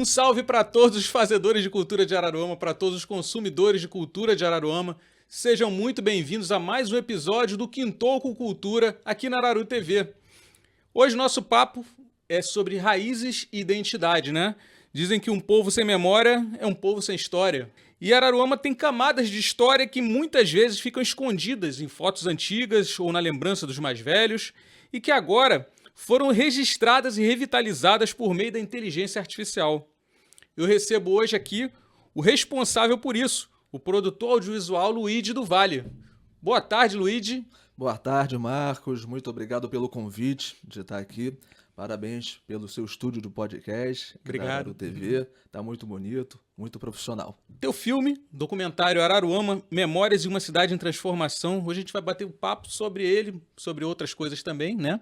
Um salve para todos os fazedores de cultura de Araruama, para todos os consumidores de cultura de Araruama. Sejam muito bem-vindos a mais um episódio do Quintou com Cultura aqui na Araru TV. Hoje nosso papo é sobre raízes e identidade, né? Dizem que um povo sem memória é um povo sem história. E Araruama tem camadas de história que muitas vezes ficam escondidas em fotos antigas ou na lembrança dos mais velhos e que agora foram registradas e revitalizadas por meio da inteligência artificial. Eu recebo hoje aqui o responsável por isso, o produtor audiovisual Luigi do Vale. Boa tarde, Luigi. Boa tarde, Marcos. Muito obrigado pelo convite de estar aqui. Parabéns pelo seu estúdio do podcast. Obrigado. Da TV. Tá muito bonito, muito profissional. Teu filme, documentário Araruama, Memórias de uma Cidade em Transformação. Hoje a gente vai bater um papo sobre ele, sobre outras coisas também, né?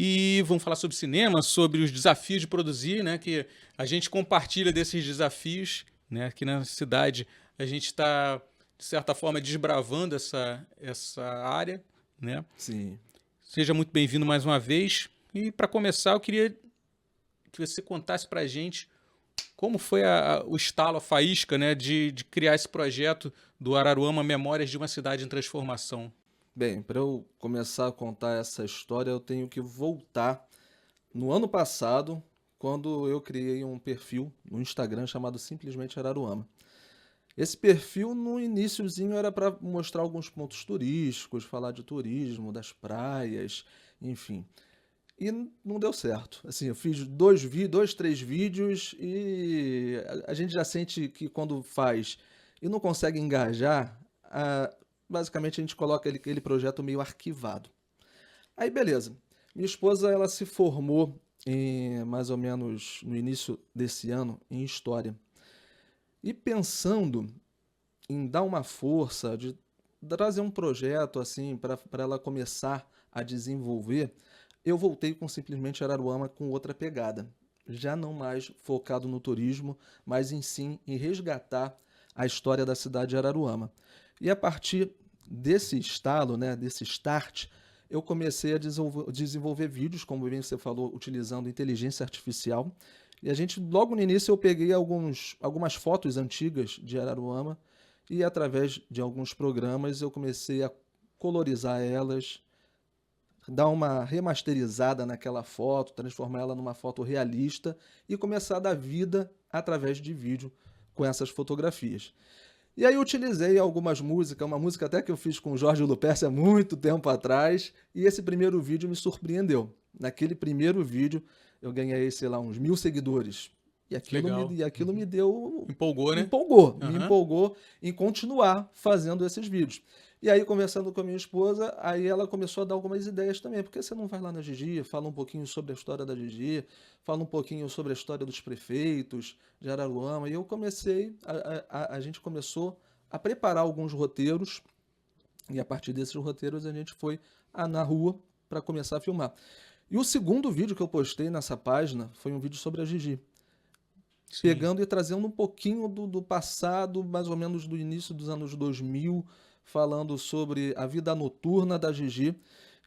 E vamos falar sobre cinema, sobre os desafios de produzir, né? Que a gente compartilha desses desafios, né? Aqui na cidade a gente está, de certa forma, desbravando essa área, né? Sim. Seja muito bem-vindo mais uma vez. E para começar, eu queria que você contasse para a gente como foi o estalo, a faísca, né? De criar esse projeto do Araruama Memórias de uma Cidade em Transformação. Bem, para eu começar a contar essa história, eu tenho que voltar no ano passado, quando eu criei um perfil no Instagram chamado Simplesmente Araruama. Esse perfil, no iniciozinho, era para mostrar alguns pontos turísticos, falar de turismo, das praias, enfim. E não deu certo. Assim, eu fiz dois, três vídeos e a gente já sente que quando faz e não consegue engajar, basicamente a gente coloca aquele projeto meio arquivado. Aí, beleza. Minha esposa, ela se formou mais ou menos no início desse ano em História. E pensando em dar uma força, de trazer um projeto assim para ela começar a desenvolver, eu voltei com Simplesmente Araruama com outra pegada. Já não mais focado no turismo, mas em resgatar a história da cidade de Araruama. E a partir desse estalo, né, desse start, eu comecei a desenvolver vídeos, como bem você falou, utilizando inteligência artificial. E logo no início, eu peguei algumas fotos antigas de Araruama e através de alguns programas eu comecei a colorizar elas, dar uma remasterizada naquela foto, transformar ela numa foto realista e começar a dar vida através de vídeo com essas fotografias. E aí eu utilizei algumas músicas, uma música até que eu fiz com o Jorge Luperce há muito tempo atrás, e esse primeiro vídeo me surpreendeu. Naquele primeiro vídeo eu ganhei, sei lá, uns 1.000 seguidores. E aquilo me deu... Empolgou, né? Me empolgou em continuar fazendo esses vídeos. E aí, conversando com a minha esposa, aí ela começou a dar algumas ideias também. Por que você não vai lá na Gigi, fala um pouquinho sobre a história da Gigi, fala um pouquinho sobre a história dos prefeitos de Araruama. E eu comecei, a gente começou a preparar alguns roteiros, e a partir desses roteiros a gente foi na rua para começar a filmar. E o segundo vídeo que eu postei nessa página foi um vídeo sobre a Gigi. Sim. Pegando e trazendo um pouquinho do passado, mais ou menos do início dos anos 2000, falando sobre a vida noturna da Gigi.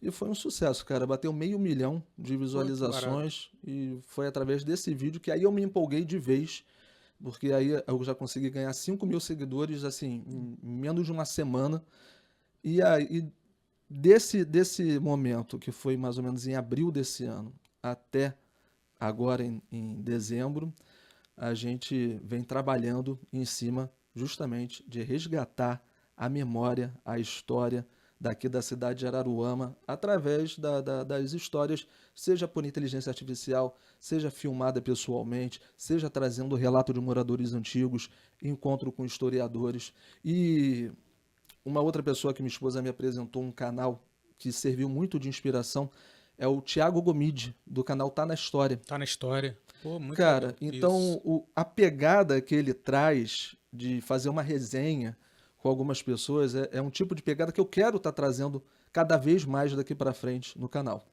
E foi um sucesso, cara. Bateu 500 mil de visualizações. E foi através desse vídeo que aí eu me empolguei de vez, porque aí eu já consegui ganhar 5.000 seguidores, assim, em menos de uma semana. E aí, desse momento, que foi mais ou menos em abril desse ano, até agora em dezembro, a gente vem trabalhando em cima justamente de resgatar a memória, a história daqui da cidade de Araruama, através das histórias, seja por inteligência artificial, seja filmada pessoalmente, seja trazendo relato de moradores antigos, encontro com historiadores. E uma outra pessoa que minha esposa me apresentou, um canal que serviu muito de inspiração, é o Thiago Gomide, do canal Tá na História. Tá na História. Pô, muito Cara, legal. então a pegada que ele traz de fazer uma resenha com algumas pessoas é um tipo de pegada que eu quero estar trazendo cada vez mais daqui para frente no canal.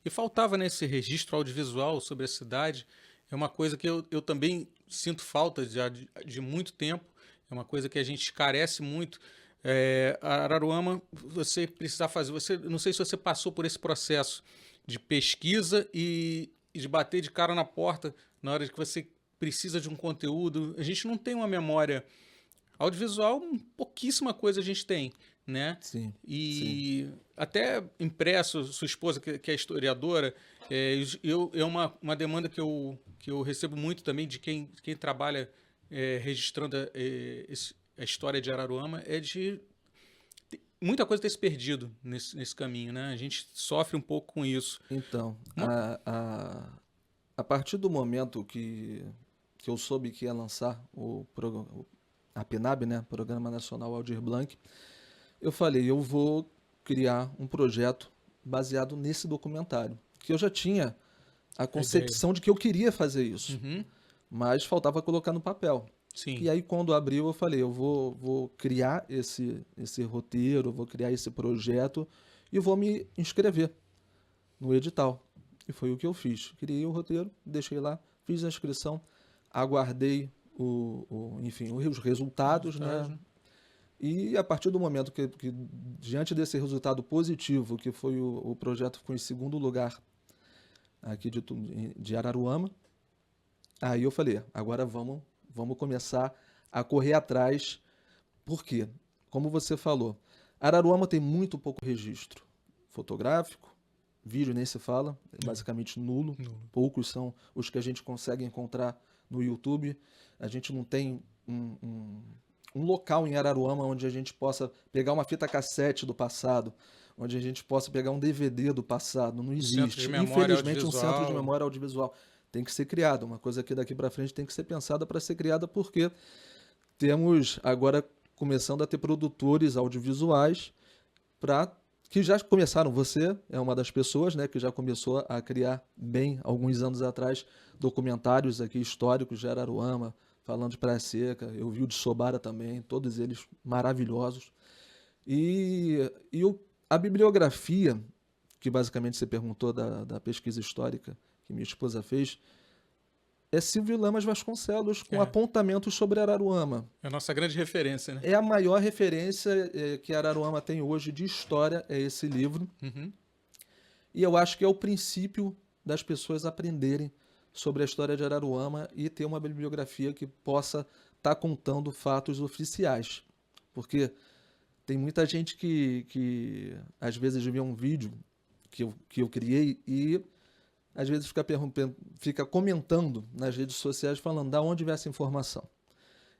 E faltava nesse registro audiovisual sobre a cidade, é uma coisa que eu também sinto falta já de muito tempo, é uma coisa que a gente carece muito. Araruama, você precisa fazer, não sei se você passou por esse processo de pesquisa e de bater de cara na porta na hora que você precisa de um conteúdo, a gente não tem uma memória audiovisual, pouquíssima coisa a gente tem, né? Sim, sim. E até impresso, sua esposa, que é historiadora, é uma demanda que eu recebo muito também de quem trabalha registrando a história de Araruama, é de muita coisa ter se perdido nesse caminho, né? A gente sofre um pouco com isso. Então, Uma- a partir do momento que eu soube que ia lançar a PNAB, né, Programa Nacional Aldir Blanc, eu falei, eu vou criar um projeto baseado nesse documentário, que eu já tinha a concepção de que eu queria fazer isso, Uhum, mas faltava colocar no papel. sim. E aí, quando abriu, eu falei, eu vou criar esse roteiro, vou criar esse projeto e vou me inscrever no edital. E foi o que eu fiz. Criei o roteiro, deixei lá, fiz a inscrição, aguardei enfim, os resultados, né? E a partir do momento que diante desse resultado positivo, que foi o projeto ficou em segundo lugar aqui de Araruama, aí eu falei, agora vamos começar a correr atrás. Por quê? Como você falou, Araruama tem muito pouco registro fotográfico, vídeo nem se fala, é basicamente nulo. Poucos são os que a gente consegue encontrar no YouTube. A gente não tem um local em Araruama onde a gente possa pegar uma fita cassete do passado, onde a gente possa pegar um DVD do passado. Não existe. Infelizmente, um centro de memória audiovisual tem que ser criado. Uma coisa que daqui para frente tem que ser pensada para ser criada, porque temos agora começando a ter produtores audiovisuais que já começaram. Você é uma das pessoas, né, que já começou a criar bem alguns anos atrás documentários aqui históricos de Araruama, falando de Praia Seca. Eu vi o de Sobara também, todos eles maravilhosos. A bibliografia, que basicamente você perguntou da pesquisa histórica que minha esposa fez, é Silvio Lamas Vasconcelos, com apontamentos sobre Araruama. É a nossa grande referência, né? É a maior referência que Araruama tem hoje de história, é esse livro. Uhum. E eu acho que é o princípio das pessoas aprenderem sobre a história de Araruama e ter uma bibliografia que possa estar contando fatos oficiais. Porque tem muita gente que às vezes vê um vídeo que eu criei e às vezes fica comentando nas redes sociais falando de onde vem essa informação.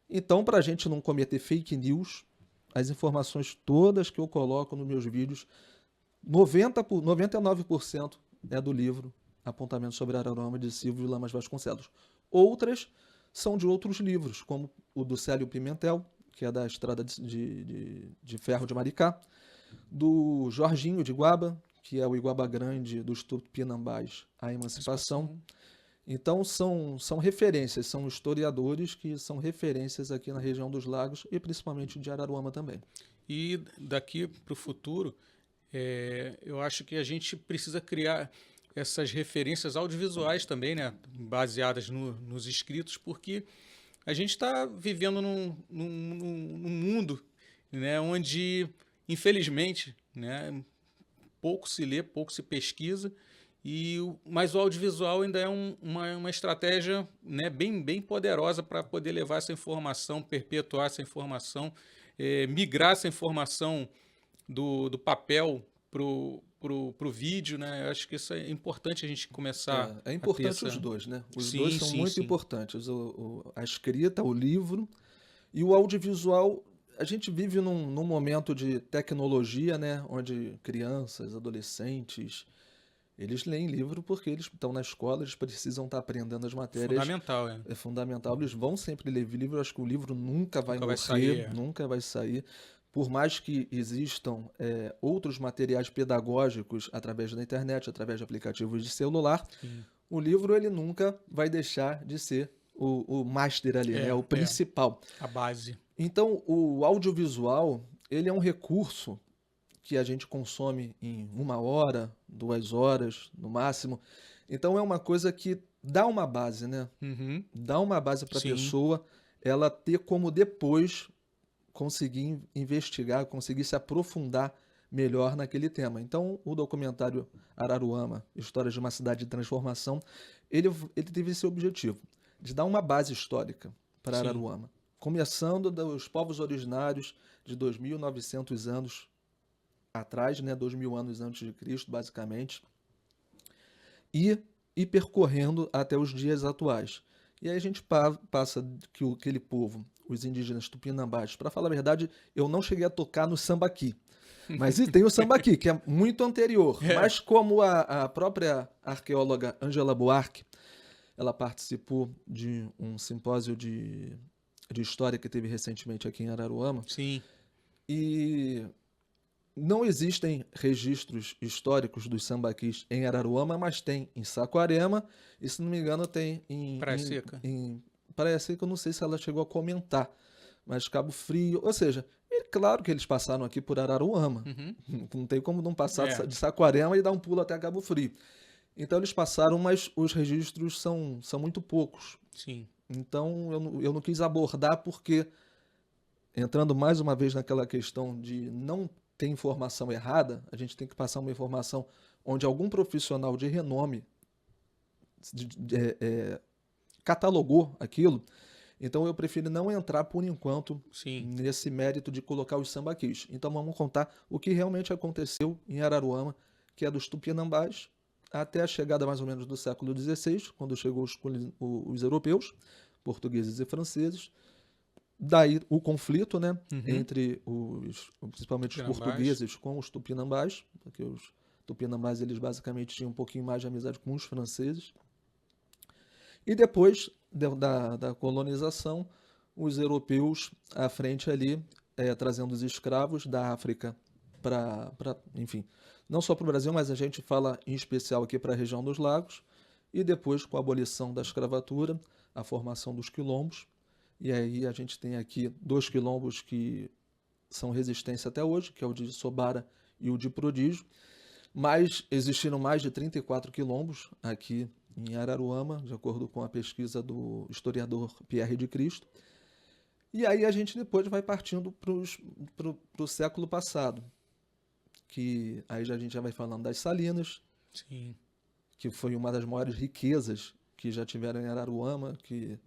Então, para a gente não cometer fake news, as informações todas que eu coloco nos meus vídeos, 99% é do livro Apontamento sobre Araruama, de Silvio Lamas Vasconcelos. Outras são de outros livros, como o do Célio Pimentel, que é da Estrada de Ferro de Maricá, do Jorginho de Iguaba, que é o Iguaba Grande dos Tupinambás, a Emancipação. Então são referências, são historiadores que são referências aqui na região dos lagos e principalmente de Araruama também. E daqui para o futuro, eu acho que a gente precisa criar essas referências audiovisuais também, né, baseadas nos escritos, porque a gente está vivendo num mundo, né, onde, infelizmente, né, pouco se lê, pouco se pesquisa, mas o audiovisual ainda é uma estratégia, né, bem poderosa para poder levar essa informação, perpetuar essa informação, migrar essa informação do papel pro vídeo, né? Eu acho que isso é importante a gente começar É importante os dois, né? Os Sim, dois são sim, muito sim. importantes. A escrita, o livro e o audiovisual. A gente vive num momento de tecnologia, né? Onde crianças, adolescentes, eles leem livro porque eles estão na escola, eles precisam estar aprendendo as matérias. Fundamental, É fundamental. Eles vão sempre ler livro. Eu acho que o livro nunca vai Nunca vai morrer, sair. nunca vai sair. Por mais que existam outros materiais pedagógicos através da internet, através de aplicativos de celular, Sim. o livro ele nunca vai deixar de ser o master ali, né? O principal. A base. Então, o audiovisual, ele é um recurso que a gente consome em 1 hora, 2 horas, no máximo. Então, é uma coisa que dá uma base, né? Uhum. Dá uma base para a Sim. pessoa, ela ter como depois conseguir investigar, conseguir se aprofundar melhor naquele tema. Então, o documentário Araruama, Histórias de uma Cidade de Transformação, ele teve esse objetivo. de dar uma base histórica para Sim. Araruama, começando dos povos originários de 2.900 anos atrás, né, 2.000 anos antes de Cristo, basicamente, e percorrendo até os dias atuais. E aí a gente passa que aquele povo, os indígenas tupinambás, para falar a verdade, eu não cheguei a tocar no sambaqui. Mas e tem o sambaqui, que é muito anterior. É. Mas como a própria arqueóloga Angela Buarque, ela participou de um simpósio de história que teve recentemente aqui em Araruama, Sim. e não existem registros históricos dos sambaquis em Araruama, mas tem em Saquarema, e se não me engano tem Praia Seca. em Praia Seca, eu não sei se ela chegou a comentar, mas Cabo Frio, ou seja, é claro que eles passaram aqui por Araruama, Uhum. não tem como não passar É. de Saquarema e dar um pulo até Cabo Frio. Então eles passaram, mas os registros são muito poucos. Sim. Então eu não quis abordar porque, entrando mais uma vez naquela questão de não ter informação errada, a gente tem que passar uma informação onde algum profissional de renome catalogou aquilo. Então eu prefiro não entrar por enquanto Sim. nesse mérito de colocar os sambaquis. Então vamos contar o que realmente aconteceu em Araruama, que é dos tupinambás até a chegada mais ou menos do século XVI, quando chegou os europeus, portugueses e franceses. Daí o conflito, né, entre principalmente os Tupinambás. portugueses com os tupinambás, porque os tupinambás eles basicamente tinham um pouquinho mais de amizade com os franceses. E depois da colonização, os europeus à frente ali, trazendo os escravos da África para, enfim, não só para o Brasil, mas a gente fala em especial aqui para a região dos lagos, e depois com a abolição da escravatura, a formação dos quilombos, e aí a gente tem aqui 2 quilombos que são resistência até hoje, que é o de Sobara e o de Prodígio, mas existiram mais de 34 quilombos aqui em Araruama, de acordo com a pesquisa do historiador Pierre de Cristo. E aí a gente depois vai partindo para o século passado, que aí a gente já vai falando das Salinas, Sim. que foi uma das maiores riquezas que já tiveram em Araruama, que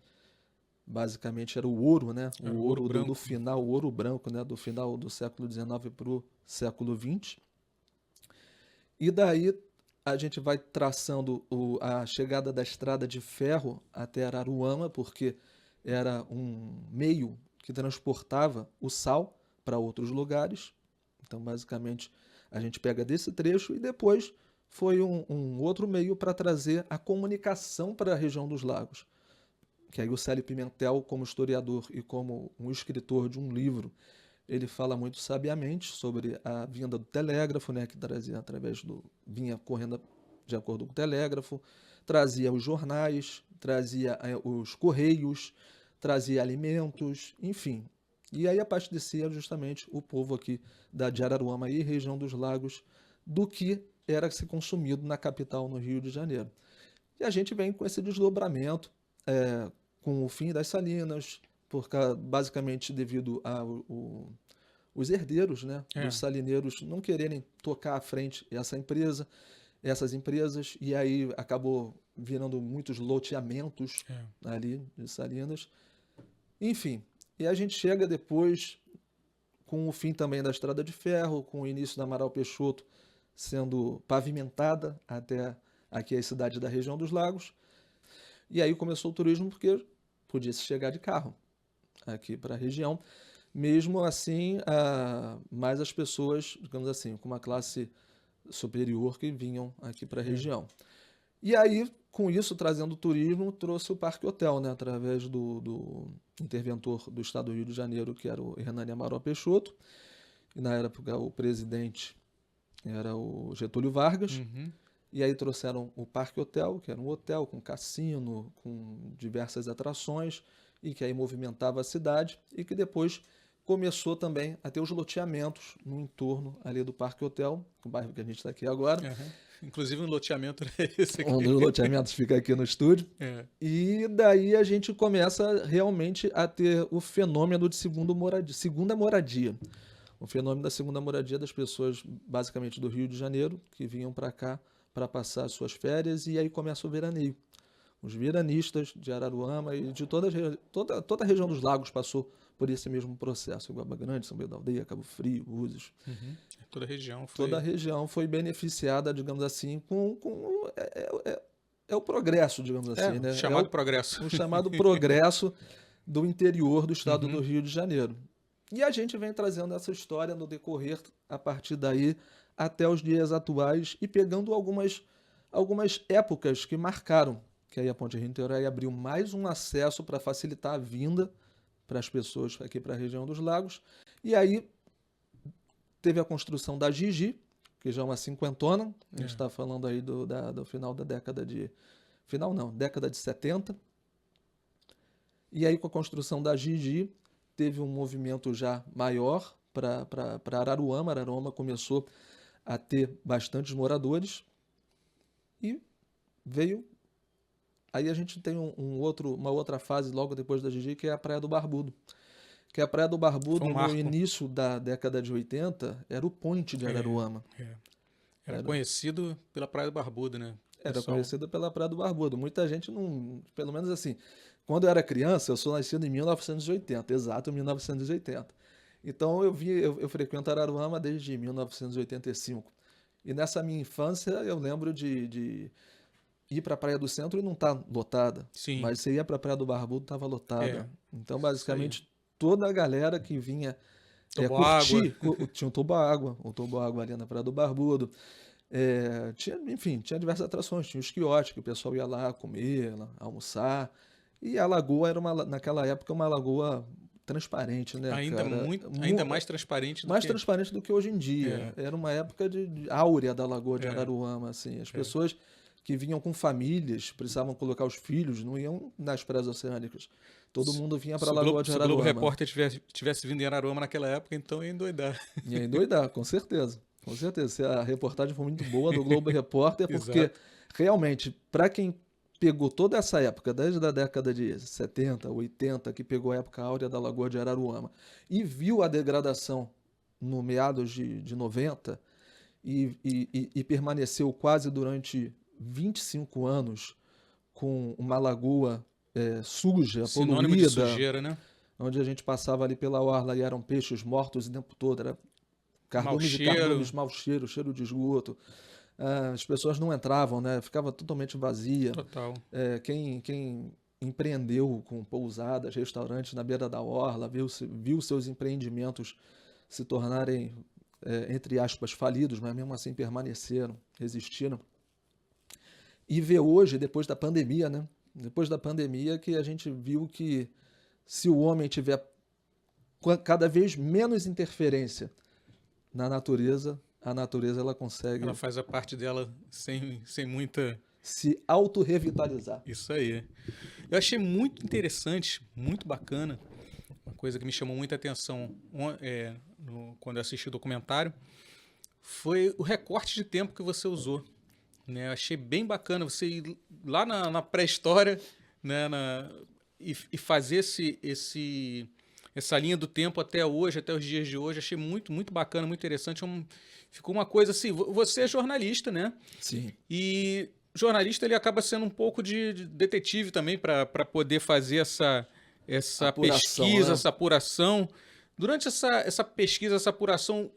basicamente era o ouro, né? Era O o ouro ouro branco. do final, o ouro branco, né? Do final do século XIX para o século XX. E daí a gente vai traçando a chegada da estrada de ferro até Araruama, porque era um meio que transportava o sal para outros lugares. Então, basicamente, a gente pega desse trecho e depois foi um outro meio para trazer a comunicação para a região dos lagos. Que aí o Célio Pimentel, como historiador e como um escritor de um livro, ele fala muito sabiamente sobre a vinda do telégrafo, né, que trazia vinha correndo de acordo com o telégrafo, trazia os jornais, trazia os correios, trazia alimentos, enfim. E aí abastecia justamente o povo aqui de Araruama e região dos lagos do que era se consumido na capital, no Rio de Janeiro. E a gente vem com esse desdobramento, com o fim das Salinas, basicamente devido os herdeiros, né, dos salineiros não quererem tocar à frente essas empresas, e aí acabou virando muitos loteamentos ali de Salinas. Enfim, e a gente chega depois com o fim também da Estrada de Ferro, com o início da Amaral Peixoto sendo pavimentada até aqui a cidade da região dos lagos. E aí começou o turismo porque podia se chegar de carro aqui para a região. Mesmo assim, mais as pessoas, digamos assim, com uma classe superior que vinham aqui para a região. E aí, com isso, trazendo turismo, trouxe o Parque Hotel, né, através do interventor do estado do Rio de Janeiro, que era o Hernani Amaral Peixoto. E na época o presidente era o Getúlio Vargas. E aí trouxeram o Parque Hotel, que era um hotel com cassino, com diversas atrações, e que aí movimentava a cidade, e que depois começou também a ter os loteamentos no entorno ali do Parque Hotel, o bairro que a gente está aqui agora. Inclusive um loteamento é esse aqui. Um dos loteamentos fica aqui no estúdio. E daí a gente começa realmente a ter o fenômeno de segunda moradia. O fenômeno da segunda moradia das pessoas, basicamente do Rio de Janeiro, que vinham para cá para passar as suas férias, e aí começa o veraneio. Os veranistas de Araruama e de toda a região dos lagos passou por esse mesmo processo. Guaba Grande, São Bento da Aldeia, Cabo Frio, Búzios. Uhum. Toda a região foi... Toda a região foi beneficiada, digamos assim, é o progresso, digamos assim, né? Chamado progresso. O chamado progresso do interior do estado Uhum. do Rio de Janeiro. E a gente vem trazendo essa história no decorrer, a partir daí, até os dias atuais, e pegando algumas épocas que marcaram, que aí a Ponte Rio-Niterói abriu mais um acesso para facilitar a vinda para as pessoas aqui para a região dos lagos. E aí teve a construção da Gigi, que já é uma cinquentona. A gente está falando aí do final da década de... Final não, década de 70. E aí com a construção da Gigi, teve um movimento já maior para Araruama. Araruama começou a ter bastantes moradores e veio... Aí a gente tem uma outra fase logo depois da Gigi, que é a Praia do Barbudo. Que a Praia do Barbudo, no início da década de 80, era o point de Araruama. Era conhecido pela Praia do Barbudo, né? Era conhecido pela Praia do Barbudo. Muita gente não... Pelo menos assim, quando eu era criança, eu sou nascido em 1980, exato, 1980. Então eu frequento Araruama desde 1985. E nessa minha infância eu lembro de ir para a Praia do Centro e não tá lotada. Sim. Mas você ia para a Praia do Barbudo, estava lotada. Então, basicamente, Isso toda a galera que vinha curtir, tinha um toboágua ali na Praia do Barbudo. Tinha diversas atrações, tinha os quiosques, que o pessoal ia lá comer, lá, almoçar. E a lagoa era, naquela época, uma lagoa transparente, né? Ainda mais transparente transparente do que hoje em dia. Era uma época de áurea da Lagoa de Araruama, assim. As pessoas que vinham com famílias, precisavam colocar os filhos, não iam nas praias oceânicas. Todo mundo vinha para a Lagoa de Araruama. Se o Globo Repórter tivesse vindo em Araruama naquela época, então ia endoidar. Ia endoidar, com certeza. Com certeza. Se a reportagem foi muito boa do Globo Repórter, porque realmente, para quem pegou toda essa época, desde a década de 70, 80, que pegou a época áurea da Lagoa de Araruama, e viu a degradação no meados de 90, e permaneceu quase durante 25 anos com uma lagoa suja, sinônimo de poluída, sujeira, né? Onde a gente passava ali pela orla e eram peixes mortos o tempo todo, era cardumes, mau cheiro, cheiro de esgoto. As pessoas não entravam, né? Ficava totalmente vazia. Total. Quem empreendeu com pousadas, restaurantes na beira da orla, viu seus empreendimentos se tornarem, entre aspas, falidos, mas mesmo assim permaneceram, resistiram. E vê hoje, depois da pandemia, né? Depois da pandemia, que a gente viu que se o homem tiver cada vez menos interferência na natureza, a natureza ela consegue... Ela faz a parte dela sem muita... Se autorrevitalizar. Isso aí. Eu achei muito interessante, muito bacana, uma coisa que me chamou muita atenção quando eu assisti o documentário, foi o recorte de tempo que você usou. Né? Eu achei bem bacana você ir lá na pré-história, né, e fazer essa linha do tempo até hoje, até os dias de hoje. Achei muito, muito bacana, muito interessante. Ficou uma coisa assim, você é jornalista, né? Sim. E jornalista ele acaba sendo um pouco de detetive também para poder fazer essa pesquisa, né? Essa apuração. Durante essa pesquisa, essa apuração,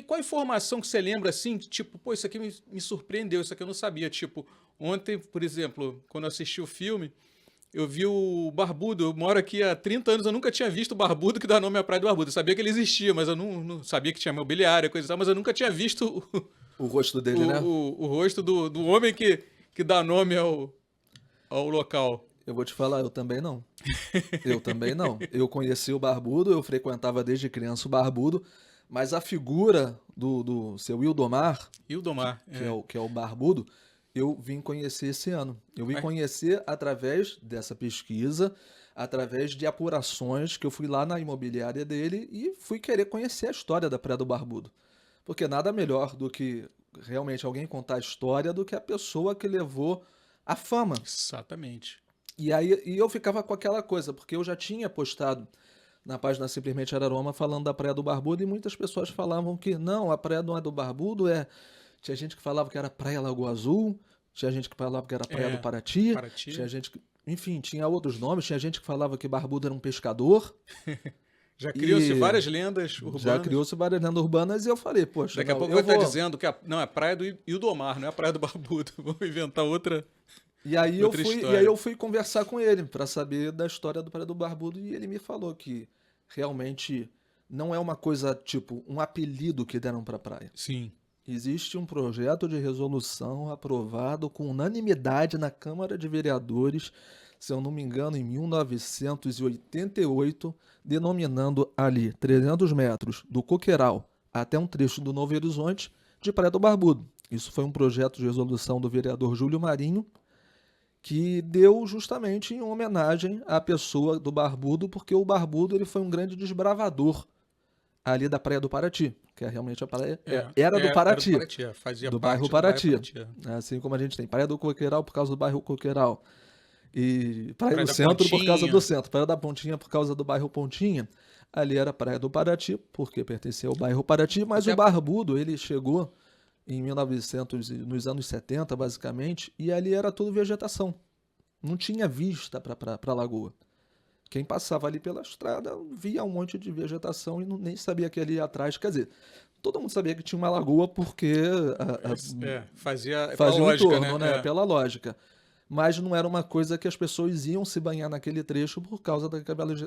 qual a informação que você lembra assim, tipo, pô, isso aqui me surpreendeu, isso aqui eu não sabia. Tipo, ontem, por exemplo, quando eu assisti o filme, eu vi o Barbudo. Eu moro aqui há 30 anos, eu nunca tinha visto o Barbudo, que dá nome à Praia do Barbudo. Eu sabia que ele existia, mas eu não sabia que tinha mobiliário, coisa e tal, mas eu nunca tinha visto o rosto dele, né? O rosto do homem que dá nome ao local. Eu vou te falar, eu também não. Eu também não. Eu conheci o Barbudo, eu frequentava desde criança o Barbudo, mas a figura do seu Ildomar, que é o Barbudo, eu vim conhecer esse ano. Eu vim conhecer através dessa pesquisa, através de apurações, que eu fui lá na imobiliária dele e fui querer conhecer a história da Praia do Barbudo. Porque nada melhor do que realmente alguém contar a história do que a pessoa que levou a fama. Exatamente. E aí eu ficava com aquela coisa, porque eu já tinha postado na página Simplesmente Araruama falando da Praia do Barbudo e muitas pessoas falavam que não, a praia não é do Barbudo, tinha gente que falava que era Praia Lagoa Azul, tinha gente que falava que era Praia do Paraty, Paraty. tinha gente que... Enfim, tinha outros nomes, tinha gente que falava que Barbudo era um pescador. Já criou-se várias lendas urbanas. Já criou-se várias lendas urbanas e eu falei, poxa... Daqui a pouco vai estar dizendo que não, é Praia do Ildomar, não é a Praia do Barbudo. Vamos inventar outra eu fui conversar com ele para saber da história do Praia do Barbudo e ele me falou que realmente não é uma coisa tipo um apelido que deram para a praia. Sim. Existe um projeto de resolução aprovado com unanimidade na Câmara de Vereadores, se eu não me engano, em 1988, denominando ali 300 metros do Coqueiral até um trecho do Novo Horizonte de Praia do Barbudo. Isso foi um projeto de resolução do vereador Júlio Marinho, que deu justamente em homenagem à pessoa do Barbudo, porque o Barbudo ele foi um grande desbravador ali da Praia do Paraty, que é realmente a praia era do Paraty, fazia do parte bairro Paraty. do bairro Paraty. Assim como a gente tem Praia do Coqueiral por causa do bairro Coqueiral, e Praia do da Centro Pontinha. por causa do centro, Praia da Pontinha por causa do bairro Pontinha, ali era Praia do Paraty, porque pertencia ao bairro Paraty, mas o Barbudo ele chegou em 1900, nos anos 70, basicamente, e ali era tudo vegetação. Não tinha vista para a lagoa. Quem passava ali pela estrada via um monte de vegetação e nem sabia que ali atrás... Quer dizer, todo mundo sabia que tinha uma lagoa porque... fazia um lógica, entorno, né? Pela lógica. Mas não era uma coisa que as pessoas iam se banhar naquele trecho por causa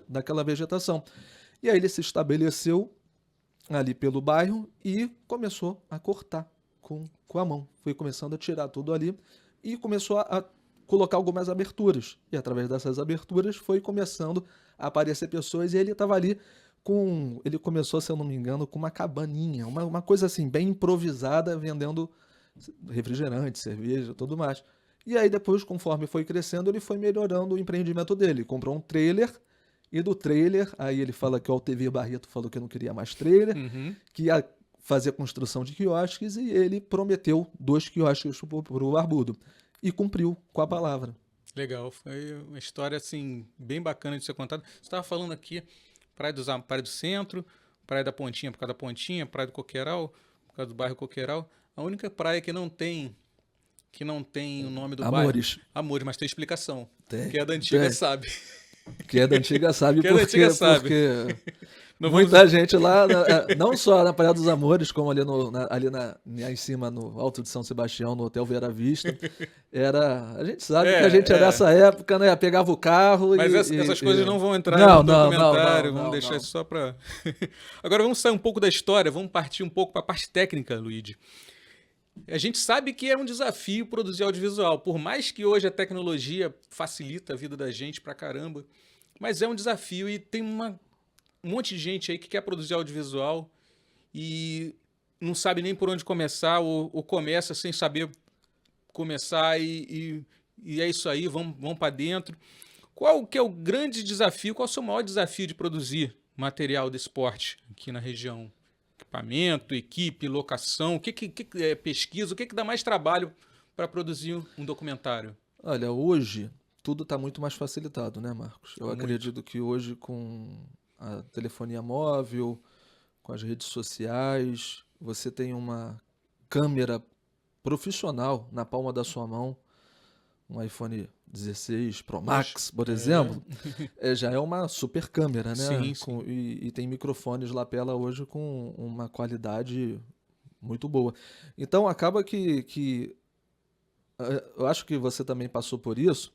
daquela vegetação. E aí ele se estabeleceu ali pelo bairro e começou a cortar com a mão. Foi começando a tirar tudo ali e começou a colocar algumas aberturas. E através dessas aberturas foi começando a aparecer pessoas e ele estava ali com... Ele começou, se eu não me engano, com uma cabaninha, uma coisa assim, bem improvisada, vendendo refrigerante, cerveja, tudo mais. E aí depois, conforme foi crescendo, ele foi melhorando o empreendimento dele. Comprou um trailer e do trailer, aí ele fala que o Altemir Barreto falou que não queria mais trailer, que ia fazer a construção de quiosques e ele prometeu 2 quiosques para o Barbudo. E cumpriu com a palavra. Legal, foi uma história assim bem bacana de ser contada. Você estava falando aqui, Praia do Centro, Praia da Pontinha por causa da Pontinha, Praia do Coqueiral por causa do bairro Coqueiral. A única praia que não tem o nome do Amores. bairro. Amores, mas tem explicação. Tem, que é da antiga sabe. Que é da antiga sabe que é da antiga sabe. Porque muita gente lá, não só na Praia dos Amores, como ali em cima, no Alto de São Sebastião, no Hotel Vera Vista, a gente sabe que a gente é dessa época, né? Pegava o carro mas essas coisas não vão entrar no documentário, vamos deixar isso só para... Agora vamos sair um pouco da história, vamos partir um pouco para a parte técnica, Luigi. A gente sabe que é um desafio produzir audiovisual, por mais que hoje a tecnologia facilita a vida da gente pra caramba, mas é um desafio e tem um monte de gente aí que quer produzir audiovisual e não sabe nem por onde começar ou começa sem saber começar e é isso aí, vamos para dentro. Qual que é o grande desafio, qual é o seu maior desafio de produzir material de esporte aqui na região? Equipamento, equipe, locação, pesquisa, o que dá mais trabalho para produzir um documentário? Olha, hoje tudo está muito mais facilitado, né, Marcos? Eu acredito que hoje com a telefonia móvel, com as redes sociais, você tem uma câmera profissional na palma da sua mão, um iPhone 16 Pro Max, por exemplo, já é uma super câmera, né? Sim. E tem microfones lapela hoje com uma qualidade muito boa. Então acaba que eu acho que você também passou por isso.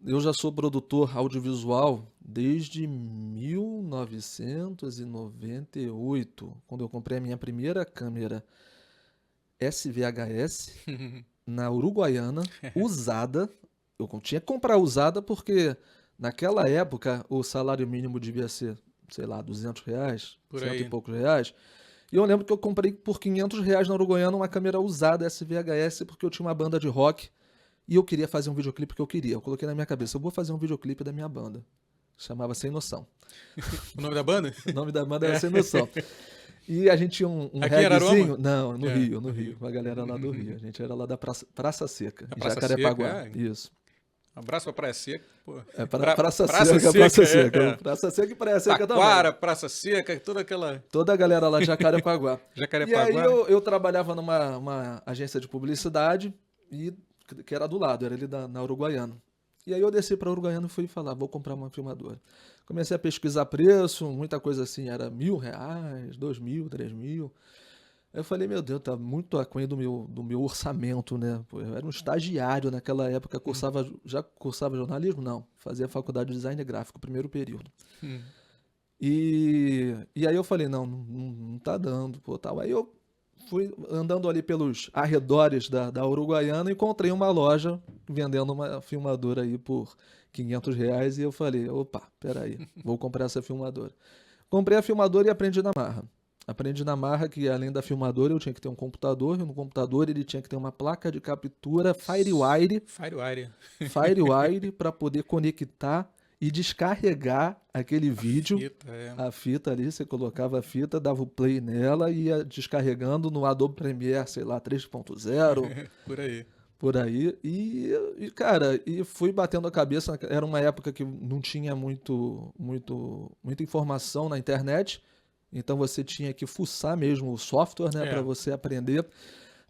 Eu já sou produtor audiovisual desde 1998, quando eu comprei a minha primeira câmera SVHS na Uruguaiana, usada. Eu tinha que comprar usada porque naquela época o salário mínimo devia ser, sei lá, R$200, cento e poucos reais. E eu lembro que eu comprei por R$500 na Uruguaiana uma câmera usada SVHS porque eu tinha uma banda de rock e eu queria fazer um videoclipe que eu queria. Eu coloquei na minha cabeça, eu vou fazer um videoclipe da minha banda. Chamava Sem Noção. O nome da banda? O nome da banda era Sem Noção. E a gente tinha um reggaezinho. Não, no Rio. A galera lá do Rio. A gente era lá da Praça Seca, em Jacarepaguá. Isso. Um abraço pra Praia Seca. Pô. Praça Seca. Praça Seca e Praia Seca Taquara, também. Praça Seca, toda a galera lá de Jacarepaguá. Jacarepaguá. E aí eu trabalhava numa agência de publicidade e que era do lado, era ali na Uruguaiana. E aí eu desci para Uruguaiana e fui falar, vou comprar uma filmadora. Comecei a pesquisar preço, muita coisa assim, era R$ 1.000, 2.000, 3.000. Aí eu falei, meu Deus, tá muito aquém do meu orçamento, né? Pô, eu era um estagiário naquela época, já cursava jornalismo? Não, fazia faculdade de design gráfico, primeiro período. Hum. E aí eu falei, não tá dando, pô, tal. Aí eu fui andando ali pelos arredores da Uruguaiana e encontrei uma loja vendendo uma filmadora aí por R$ 500 e eu falei, opa, peraí, vou comprar essa filmadora. Comprei a filmadora e aprendi na marra. Aprendi na marra que além da filmadora eu tinha que ter um computador, e no computador ele tinha que ter uma placa de captura Firewire. FireWire para poder conectar e descarregar aquele vídeo. Fita, é. A fita ali, você colocava a fita, dava o play nela e ia descarregando no Adobe Premiere, sei lá, 3.0, Por aí. por aí. Cara, e fui batendo a cabeça. Era uma época que não tinha muita informação na internet, então você tinha que fuçar mesmo o software, né, para É. você aprender.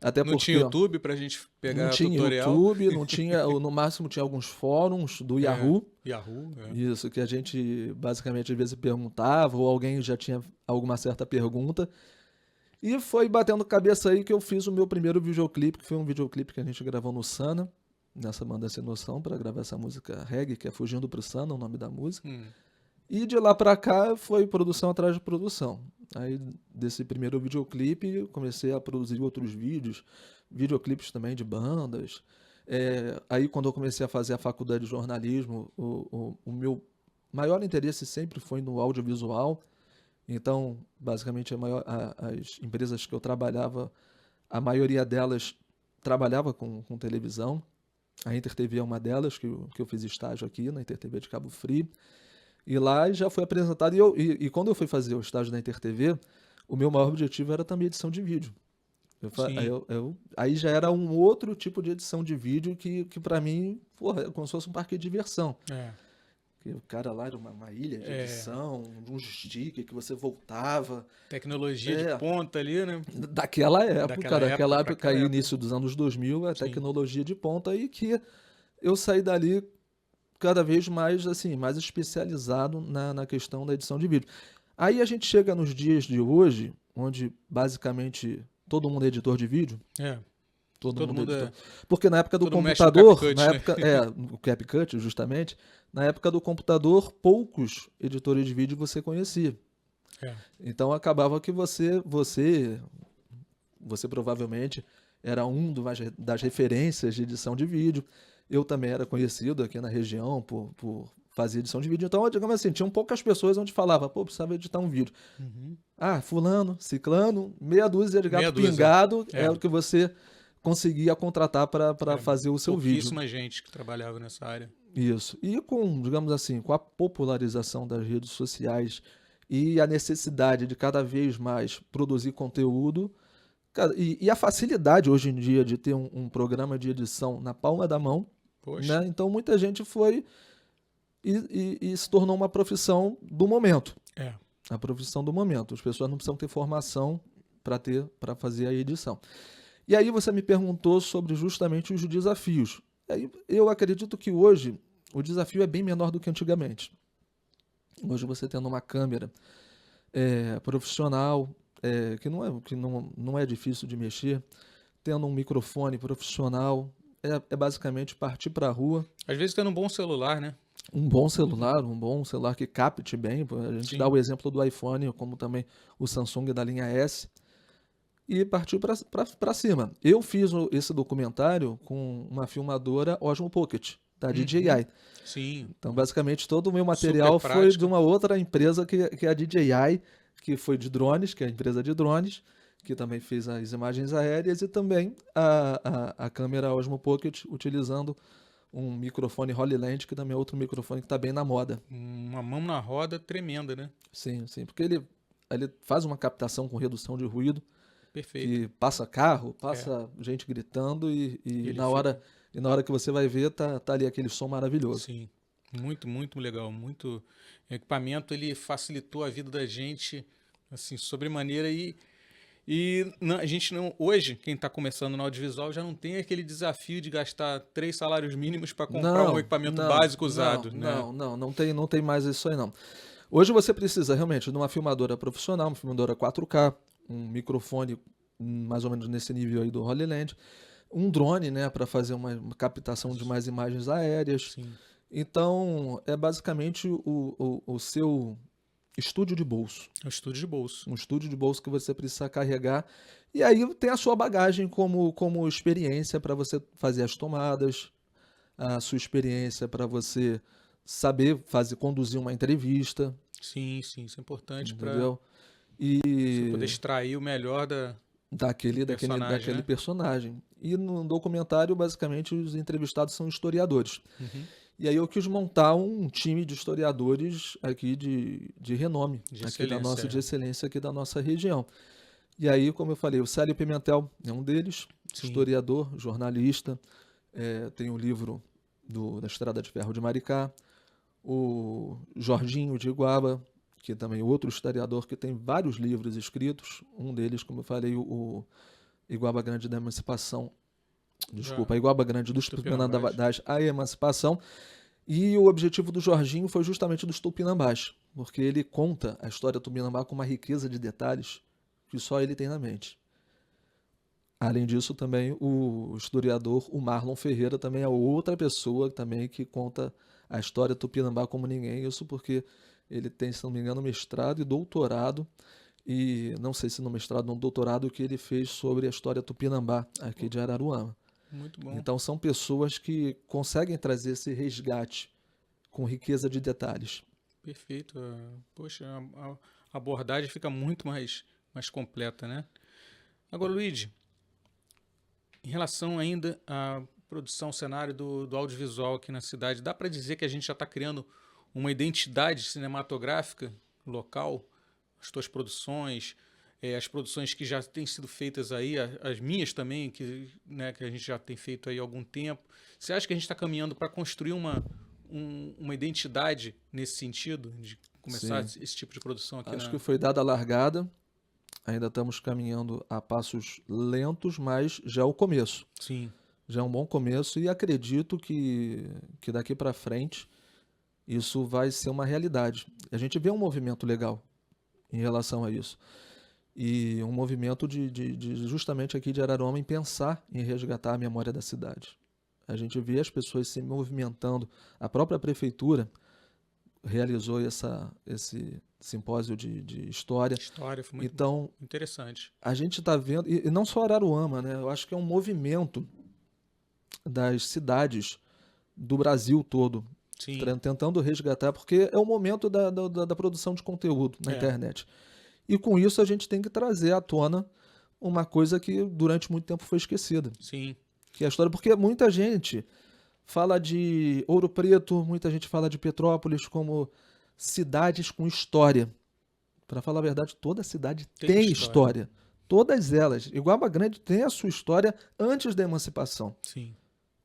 Até Não porque tinha YouTube pra gente não pegar tinha tutorial. YouTube, não tinha, no máximo tinha alguns fóruns do Yahoo. Yahoo, é. Isso, que a gente basicamente às vezes perguntava, ou alguém já tinha alguma certa pergunta. E foi batendo cabeça aí que eu fiz o meu primeiro videoclipe, que foi um videoclipe que a gente gravou no Sana, nessa banda Sem Noção, para gravar essa música reggae, que é Fugindo pro Sana, o nome da música. E de lá pra cá foi produção atrás de produção. Aí desse primeiro videoclipe comecei a produzir outros videoclipes também de bandas. Aí quando eu comecei a fazer a faculdade de jornalismo, o meu maior interesse sempre foi no audiovisual. Então, basicamente, as empresas que eu trabalhava, a maioria delas trabalhava com televisão. A InterTV é uma delas, que eu fiz estágio aqui na InterTV de Cabo Frio. E lá já foi apresentado. E quando eu fui fazer o estágio na InterTV, o meu maior objetivo era também edição de vídeo. Sim. Aí já era um outro tipo de edição de vídeo que para mim, porra, é como se fosse um parque de diversão. É. Que o cara lá era uma ilha de É. edição, um stick que você voltava. Tecnologia de ponta ali, né? Daquela Pra época aí, aquela início dos anos 2000, a Sim. tecnologia de ponta, e que eu saí dali cada vez mais, assim, mais especializado na questão da edição de vídeo. Aí a gente chega nos dias de hoje, onde basicamente todo mundo é editor de vídeo. É. Todo mundo é mundo editor. Porque na época do todo mundo mexe no computador, CapCut, na né? época, o CapCut, justamente, na época do computador, poucos editores de vídeo você conhecia. É. Então acabava que você provavelmente era das referências de edição de vídeo. Eu também era conhecido aqui na região por fazer edição de vídeo. Então, digamos assim, tinham poucas pessoas onde falava, pô, precisava editar um vídeo. Ah, fulano, ciclano, meia dúzia de gato Meia dúzia. pingado É. é o que você conseguia contratar para fazer o seu vídeo. Pouquíssima gente que trabalhava nessa área. Isso. E digamos assim, com a popularização das redes sociais e a necessidade de cada vez mais produzir conteúdo, cara, e a facilidade hoje em dia de ter um programa de edição na palma da mão, Poxa. né? Então muita gente foi e se tornou uma profissão do momento. É. A profissão do momento. As pessoas não precisam ter formação para fazer a edição. E aí você me perguntou sobre justamente os desafios. Aí eu acredito que hoje o desafio é bem menor do que antigamente. Hoje você tendo uma câmera profissional, que não é difícil de mexer, tendo um microfone profissional, é basicamente partir para a rua. Às vezes tendo um bom celular, né? Um bom celular que capte bem. A gente Sim. dá o exemplo do iPhone, como também o Samsung da linha S, e partiu para cima. Eu fiz esse documentário com uma filmadora Osmo Pocket, da DJI. Sim. Então, basicamente, todo o meu material foi de uma outra empresa que é a DJI, que foi de drones, que é a empresa de drones, que também fez as imagens aéreas, e também a câmera Osmo Pocket, utilizando um microfone Holyland, que também é outro microfone que está bem na moda. Uma mão na roda tremenda, né? Sim, porque ele faz uma captação com redução de ruído, Perfeito. que passa carro, passa gente gritando e na hora que você vai ver, tá ali aquele som maravilhoso. Sim, muito, muito legal. Muito o equipamento, ele facilitou a vida da gente, assim, sobremaneira. E A gente não, hoje, quem está começando no audiovisual já não tem aquele desafio de gastar 3 salários mínimos para comprar um equipamento básico usado, né? Não tem mais isso aí não. Hoje você precisa realmente de uma filmadora profissional, uma filmadora 4K, um microfone mais ou menos nesse nível aí do Holy Land, um drone, né, para fazer uma captação de mais imagens aéreas. Sim. Então, é basicamente o seu estúdio de bolso. É um estúdio de bolso. Um estúdio de bolso que você precisa carregar. E aí tem a sua bagagem como experiência para você fazer as tomadas, a sua experiência para você saber conduzir uma entrevista. Sim, isso é importante para Entendeu? você poder extrair o melhor daquele personagem. personagem. E no documentário, basicamente, os entrevistados são historiadores. Uhum. E aí eu quis montar um time de historiadores aqui de renome, De aqui da excelência, de excelência aqui da nossa região. E aí, como eu falei, o Célio Pimentel é um deles, Sim. historiador, jornalista, tem o livro da Estrada de Ferro de Maricá, o Jorginho de Iguaba, que também é outro historiador que tem vários livros escritos, um deles, como eu falei, o Iguaba Grande da Emancipação, a Iguaba Grande dos Tupinambás, a Emancipação, e o objetivo do Jorginho foi justamente dos Tupinambás, porque ele conta a história do Tupinambá com uma riqueza de detalhes que só ele tem na mente. Além disso, também o historiador, o Marlon Ferreira, também é outra pessoa também que conta a história do Tupinambá como ninguém, isso porque ele tem, se não me engano, mestrado e doutorado, e não sei se no mestrado ou no doutorado, que ele fez sobre a história Tupinambá, aqui de Araruama. Muito bom. Então são pessoas que conseguem trazer esse resgate com riqueza de detalhes. Perfeito. Poxa, a abordagem fica muito mais completa, né? Agora, Luigi, em relação ainda à produção, cenário do audiovisual aqui na cidade, dá para dizer que a gente já está criando uma identidade cinematográfica local? As tuas produções, as produções que já têm sido feitas aí, as minhas também, que a gente já tem feito aí há algum tempo. Você acha que a gente está caminhando para construir uma identidade nesse sentido, de começar esse tipo de produção aqui? Acho que foi dada a largada, ainda estamos caminhando a passos lentos, mas já é o começo. Sim. Já é um bom começo e acredito que daqui para frente isso vai ser uma realidade. A gente vê um movimento legal em relação a isso. E um movimento de justamente aqui de Araruama em pensar em resgatar a memória da cidade. A gente vê as pessoas se movimentando. A própria prefeitura realizou esse simpósio de história. História, foi muito interessante. A gente está vendo, e não só Araruama, né? Eu acho que é um movimento das cidades do Brasil todo. Sim. Tentando resgatar, porque é o momento da produção de conteúdo na internet. E com isso a gente tem que trazer à tona uma coisa que durante muito tempo foi esquecida. Sim. Que é a história, porque muita gente fala de Ouro Preto, muita gente fala de Petrópolis como cidades com história. Para falar a verdade, toda cidade tem história. Todas elas. Iguaba Grande tem a sua história antes da emancipação. Sim.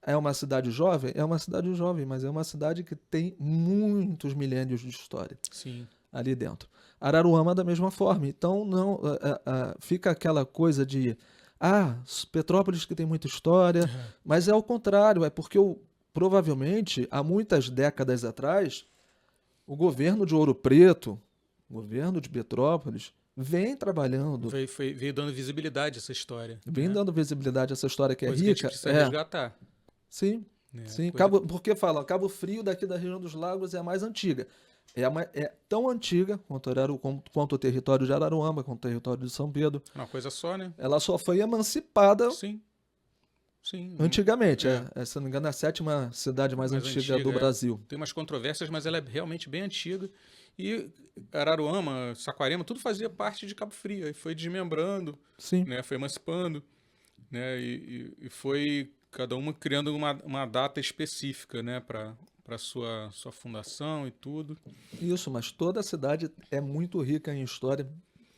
É uma cidade jovem? É uma cidade jovem, mas é uma cidade que tem muitos milênios de história. Sim. Ali dentro. Araruama da mesma forma. Então não fica aquela coisa de Petrópolis que tem muita história, mas é ao contrário, é porque provavelmente há muitas décadas atrás o governo de Ouro Preto, o governo de Petrópolis vem trabalhando, veio dando visibilidade a essa história. Vem dando visibilidade a essa história que coisa é rica. Que a gente precisa resgatar. Sim. Sim. Porque falam, Cabo Frio daqui da região dos lagos é a mais antiga. É tão antiga quanto o território de Araruama, quanto o território de São Pedro. Uma coisa só, né? Ela só foi emancipada Sim. Antigamente. Se não me engano, é a 7ª cidade mais antiga do Brasil. Tem umas controvérsias, mas ela é realmente bem antiga. E Araruama, Saquarema, tudo fazia parte de Cabo Frio. E foi desmembrando, Sim. Né? Foi emancipando. Né? E foi cada uma criando uma data específica, né? Para sua fundação e tudo. Isso, mas toda a cidade é muito rica em história.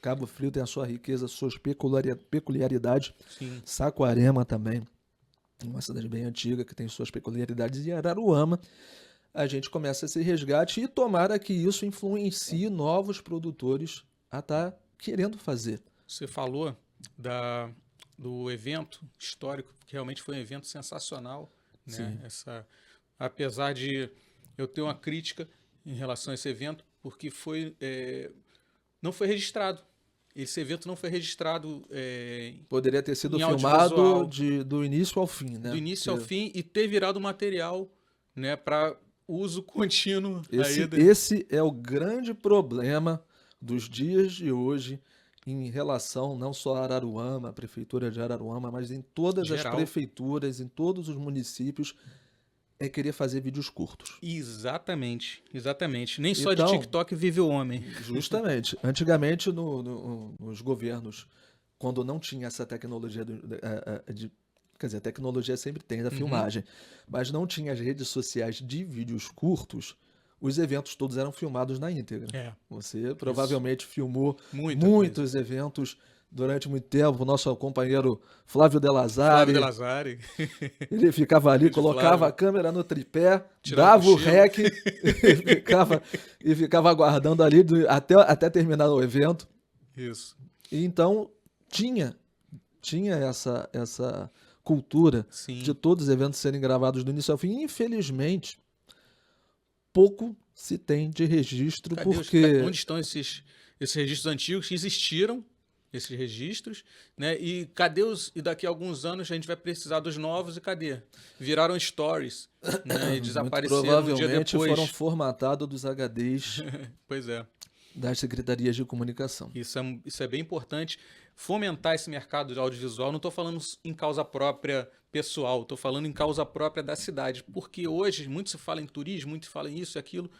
Cabo Frio tem a sua riqueza, suas peculiaridades. Sim. Saquarema também, uma cidade bem antiga que tem suas peculiaridades. E Araruama, a gente começa esse resgate e tomara que isso influencie novos produtores a estar querendo fazer. Você falou do evento histórico, que realmente foi um evento sensacional, né? Apesar de eu ter uma crítica em relação a esse evento, porque não foi registrado. Esse evento não foi registrado Poderia ter sido em filmado audiovisual, do início ao fim, né? do início ao fim, e ter virado material, né, para uso contínuo. Esse é o grande problema dos dias de hoje em relação não só a Araruama, a prefeitura de Araruama, mas em todas as prefeituras, em todos os municípios, é querer fazer vídeos curtos. Exatamente. Nem só de TikTok vive o homem. Justamente. Antigamente, nos governos, quando não tinha essa tecnologia quer dizer, a tecnologia sempre tem da filmagem, mas não tinha as redes sociais de vídeos curtos, os eventos todos eram filmados na íntegra. Você provavelmente filmou muitos eventos durante muito tempo. O nosso companheiro Flávio De Lazari. Ele ficava ali, colocava a câmera no tripé, dava o rec e ficava aguardando ali até terminar o evento. Isso. E então tinha essa cultura de todos os eventos serem gravados do início ao fim. Infelizmente, pouco se tem de registro. Onde estão esses registros antigos que existiram? Esses registros, né? E daqui a alguns anos a gente vai precisar dos novos, e cadê? Viraram stories, né? E desapareceram. Provavelmente um dia depois. Foram formatados dos HDs pois é. Das secretarias de comunicação. Isso é bem importante, fomentar esse mercado de audiovisual. Não estou falando em causa própria pessoal, estou falando em causa própria da cidade, porque hoje muito se fala em turismo, muito se fala em isso e aquilo,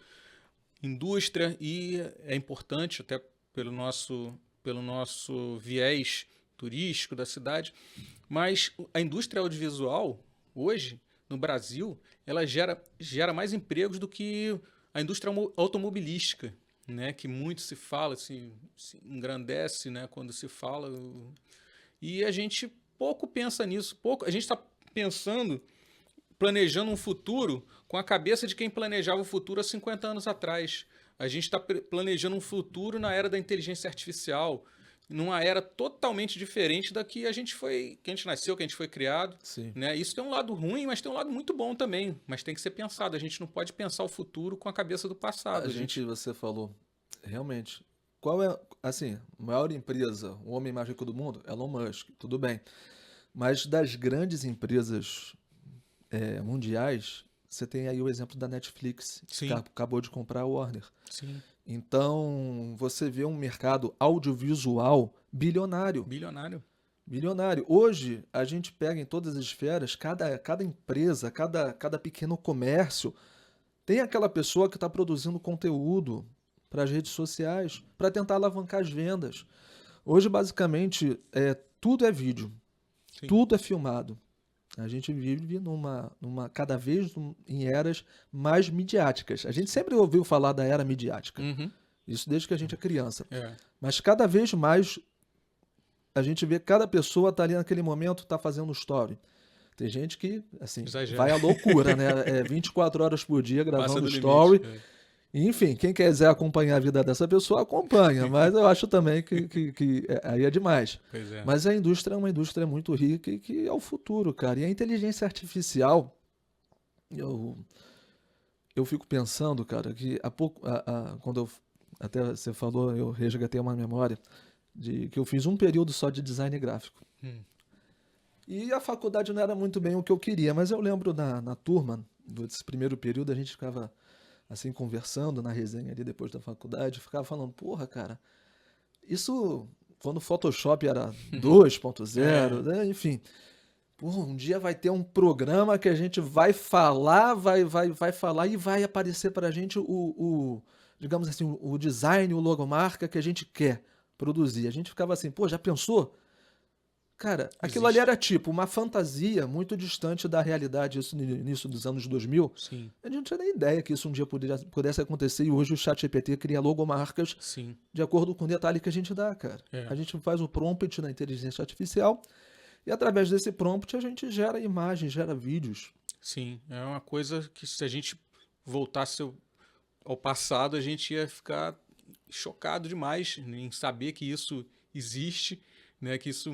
indústria, e é importante até pelo nosso viés turístico da cidade, mas a indústria audiovisual, hoje, no Brasil, ela gera mais empregos do que a indústria automobilística, né? Que muito se fala, se engrandece, né? Quando se fala. E a gente pouco pensa nisso. A gente está planejando um futuro com a cabeça de quem planejava o futuro há 50 anos atrás. A gente está planejando um futuro na era da inteligência artificial, numa era totalmente diferente da que a gente nasceu, que a gente foi criado. Né? Isso tem um lado ruim, mas tem um lado muito bom também. Mas tem que ser pensado. A gente não pode pensar o futuro com a cabeça do passado. Você falou, realmente, qual é, assim, a maior empresa, o homem mais rico do mundo? Elon Musk, tudo bem. Mas das grandes empresas mundiais, você tem aí o exemplo da Netflix, que acabou de comprar a Warner. Sim. Então, você vê um mercado audiovisual bilionário. Hoje, a gente pega em todas as esferas, cada empresa, cada pequeno comércio, tem aquela pessoa que está produzindo conteúdo para as redes sociais, para tentar alavancar as vendas. Hoje, basicamente, tudo é vídeo. Tudo é filmado. A gente vive cada vez em eras mais midiáticas. A gente sempre ouviu falar da era midiática. Isso desde que a gente é criança. Mas cada vez mais a gente vê cada pessoa tá ali naquele momento, tá fazendo story. Tem gente que, assim, vai à loucura, né? 24 horas por dia gravando story. Enfim, quem quiser acompanhar a vida dessa pessoa, acompanha. Mas eu acho também que aí é demais. Mas a indústria é uma indústria muito rica e que é o futuro, cara. E a inteligência artificial, eu fico pensando, cara, que há pouco, quando até você falou, eu resgatei uma memória de que eu fiz um período só de design gráfico. E a faculdade não era muito bem o que eu queria, mas eu lembro na turma, desse primeiro período, a gente ficava assim, conversando na resenha ali depois da faculdade, ficava falando, porra, cara, isso quando o Photoshop era 2.0, né? Enfim, porra, um dia vai ter um programa que a gente vai falar, vai falar e vai aparecer pra gente digamos assim, o design, o logomarca que a gente quer produzir. A gente ficava assim, pô, já pensou? Cara, aquilo ali era tipo uma fantasia muito distante da realidade, isso no início dos anos 2000. A gente não tinha nem ideia que isso um dia pudesse acontecer, e hoje o ChatGPT cria logomarcas de acordo com o detalhe que a gente dá, cara. A gente faz o prompt na inteligência artificial e através desse prompt a gente gera imagens, gera vídeos. Sim, é uma coisa que se a gente voltasse ao passado, a gente ia ficar chocado demais em saber que isso existe, né, que isso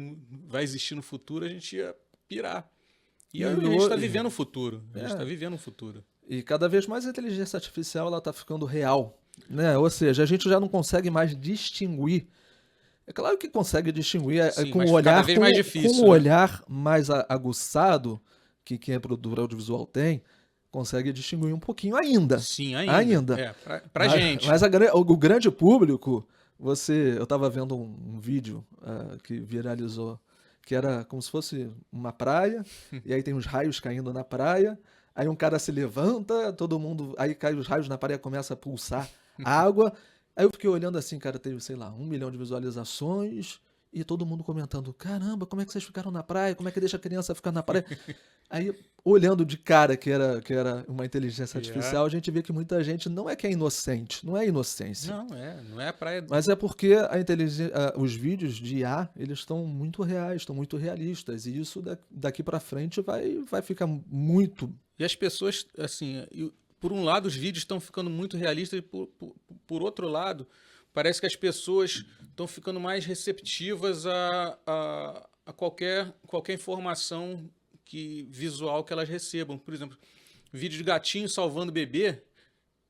vai existir no futuro, a gente ia pirar. E E a gente está vivendo o futuro. A gente É. está vivendo o futuro. E cada vez mais a inteligência artificial ela está ficando real, né? Ou seja, a gente já não consegue mais distinguir. É claro que consegue distinguir Sim, com mas o olhar, cada vez mais difícil, com o né? olhar mais aguçado que quem é produtor audiovisual tem, consegue distinguir um pouquinho ainda. Sim, ainda. É, pra gente. Mas o grande público, eu estava vendo um vídeo que viralizou, que era como se fosse uma praia, e aí tem uns raios caindo na praia, aí um cara se levanta, todo mundo, aí cai os raios na praia, começa a pulsar água. Aí eu fiquei olhando assim, cara, teve, sei lá, 1 milhão de visualizações e todo mundo comentando, caramba, como é que vocês ficaram na praia? Como é que deixa a criança ficar na praia? Aí, olhando de cara que era uma inteligência artificial, a gente vê que muita gente não é que é inocente, não é inocência. Não é a praia. Mas é porque os vídeos de IA, eles estão muito reais, estão muito realistas. E isso daqui pra frente vai ficar muito... E as pessoas, assim, por um lado, os vídeos estão ficando muito realistas e por outro lado, parece que as pessoas estão ficando mais receptivas a qualquer informação visual que elas recebam. Por exemplo, vídeo de gatinho salvando bebê.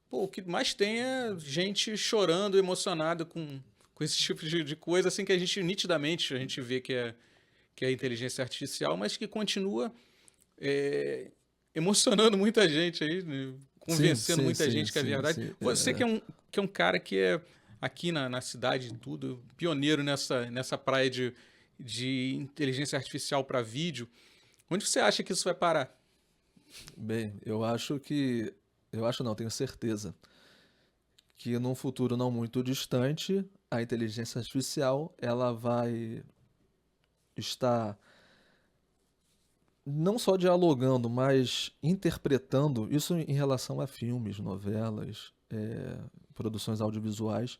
Pô, o que mais tem é gente chorando, emocionada com esse tipo de coisa, assim, que a gente nitidamente a gente vê que é inteligência artificial, mas que continua emocionando muita gente aí, né? Convencendo muita gente que é verdade. Sim. Você que é um cara que é aqui na cidade e tudo, pioneiro nessa praia de inteligência artificial para vídeo, onde você acha que isso vai parar? Bem, tenho certeza que num futuro não muito distante, a inteligência artificial ela vai estar não só dialogando, mas interpretando, isso em relação a filmes, novelas, produções audiovisuais,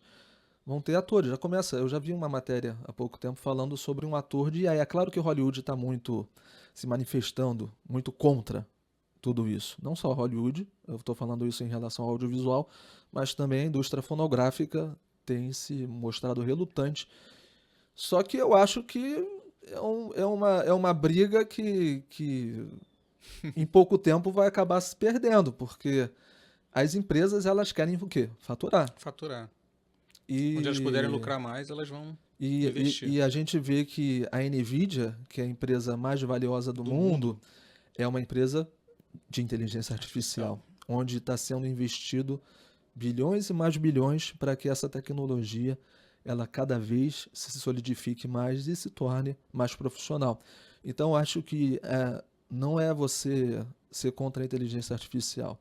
vão ter atores. Eu já vi uma matéria há pouco tempo falando sobre um ator de IA. É claro que Hollywood está muito se manifestando, muito contra tudo isso. Não só Hollywood, eu estou falando isso em relação ao audiovisual, mas também a indústria fonográfica tem se mostrado relutante. Só que eu acho que é uma briga que em pouco tempo vai acabar se perdendo, porque as empresas elas querem o quê? Faturar. Faturar. E, onde elas puderem lucrar mais, elas vão investir. E a gente vê que a Nvidia, que é a empresa mais valiosa do mundo, é uma empresa de inteligência artificial, onde está sendo investido bilhões e mais bilhões para que essa tecnologia ela cada vez se solidifique mais e se torne mais profissional. Então, acho que não é você ser contra a inteligência artificial,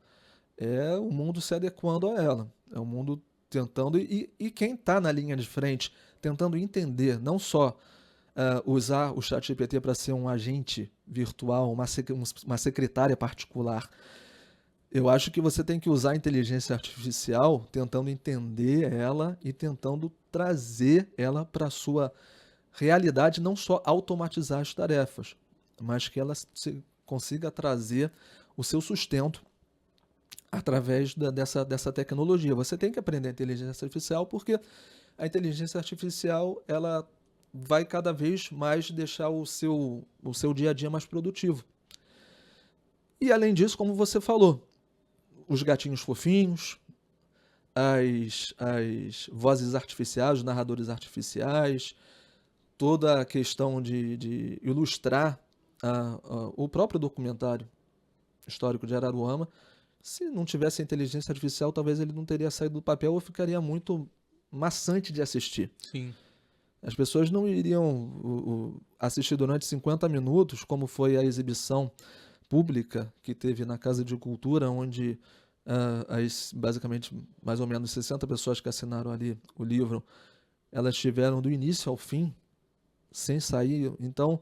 é o mundo se adequando a ela, é o mundo tentando, e quem está na linha de frente, tentando entender, não só usar o ChatGPT para ser um agente virtual, uma secretária particular. Eu acho que você tem que usar a inteligência artificial tentando entender ela e tentando trazer ela para a sua realidade, não só automatizar as tarefas, mas que ela consiga trazer o seu sustento através dessa tecnologia. Você tem que aprender a inteligência artificial porque a inteligência artificial ela vai cada vez mais deixar o seu dia a dia mais produtivo. E além disso, como você falou, os gatinhos fofinhos, as vozes artificiais, os narradores artificiais, toda a questão de ilustrar o próprio documentário histórico de Araruama. Se não tivesse a inteligência artificial, talvez ele não teria saído do papel ou ficaria muito maçante de assistir. Sim. As pessoas não iriam assistir durante 50 minutos, como foi a exibição pública que teve na Casa de Cultura, onde basicamente mais ou menos 60 pessoas que assinaram ali o livro, elas estiveram do início ao fim, sem sair. Então,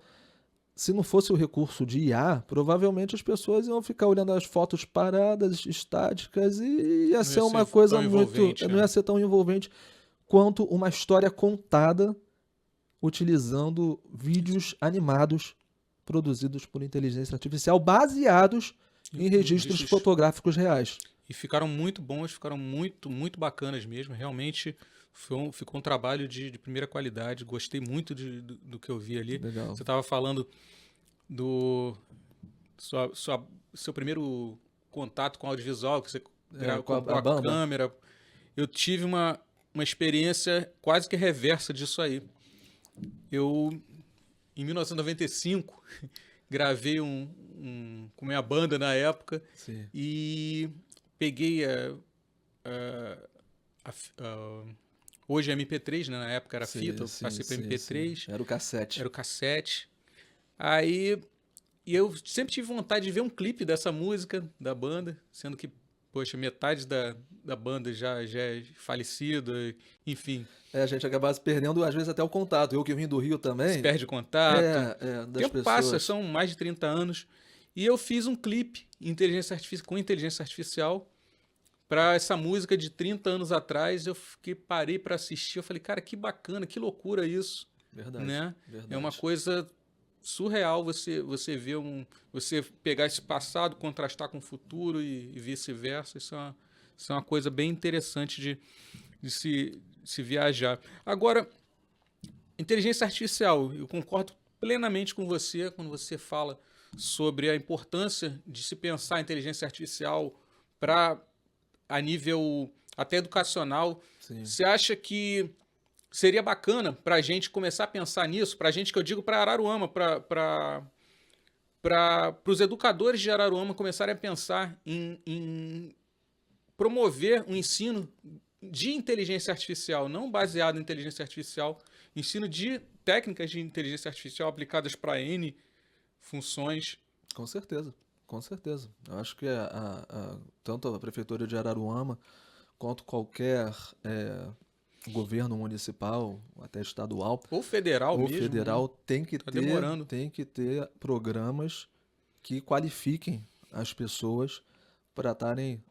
se não fosse o recurso de IA, provavelmente as pessoas iam ficar olhando as fotos paradas, estáticas, e ia ser uma coisa muito... Não ia ser tão envolvente quanto uma história contada utilizando vídeos animados produzidos por inteligência artificial, baseados em registros fotográficos reais. E ficaram muito bons, ficaram muito, muito bacanas mesmo. Realmente ficou um trabalho de primeira qualidade. Gostei muito do que eu vi ali. Legal. Você estava falando do seu primeiro contato com audiovisual, que você comprou a a banda. câmera. Eu tive uma experiência quase que reversa disso aí. Eu, em 1995, gravei com minha banda na época. Sim. E peguei hoje é MP3, né? Na época era fita, eu passei para MP3. Sim. Era o cassete. Era o cassete. Aí, e eu sempre tive vontade de ver um clipe dessa música da banda, sendo que, poxa, metade da banda já é falecida, enfim. A gente acabava se perdendo, às vezes, até o contato. Eu que vim do Rio também. Se perde contato. Das o tempo pessoas. passa, são mais de 30 anos. E eu fiz um clipe com inteligência artificial para essa música de 30 anos atrás. Eu parei para assistir, eu falei, cara, que bacana, que loucura isso. Verdade, né? verdade. É uma coisa surreal você ver você pegar esse passado, contrastar com o futuro e vice-versa. Isso é uma coisa bem interessante de se viajar. Agora, inteligência artificial, eu concordo plenamente com você quando você fala sobre a importância de se pensar a inteligência artificial a nível até educacional. Sim. Você acha que seria bacana para a gente começar a pensar nisso? Para a gente, que eu digo para Araruama, para os educadores de Araruama começarem a pensar em promover um ensino de inteligência artificial, não baseado em inteligência artificial, ensino de técnicas de inteligência artificial aplicadas para N funções. Com certeza, com certeza. Eu acho que tanto a Prefeitura de Araruama quanto qualquer governo municipal, até estadual, ou federal mesmo, federal, né? tem que demorando. Tem que ter programas que qualifiquem as pessoas para estarem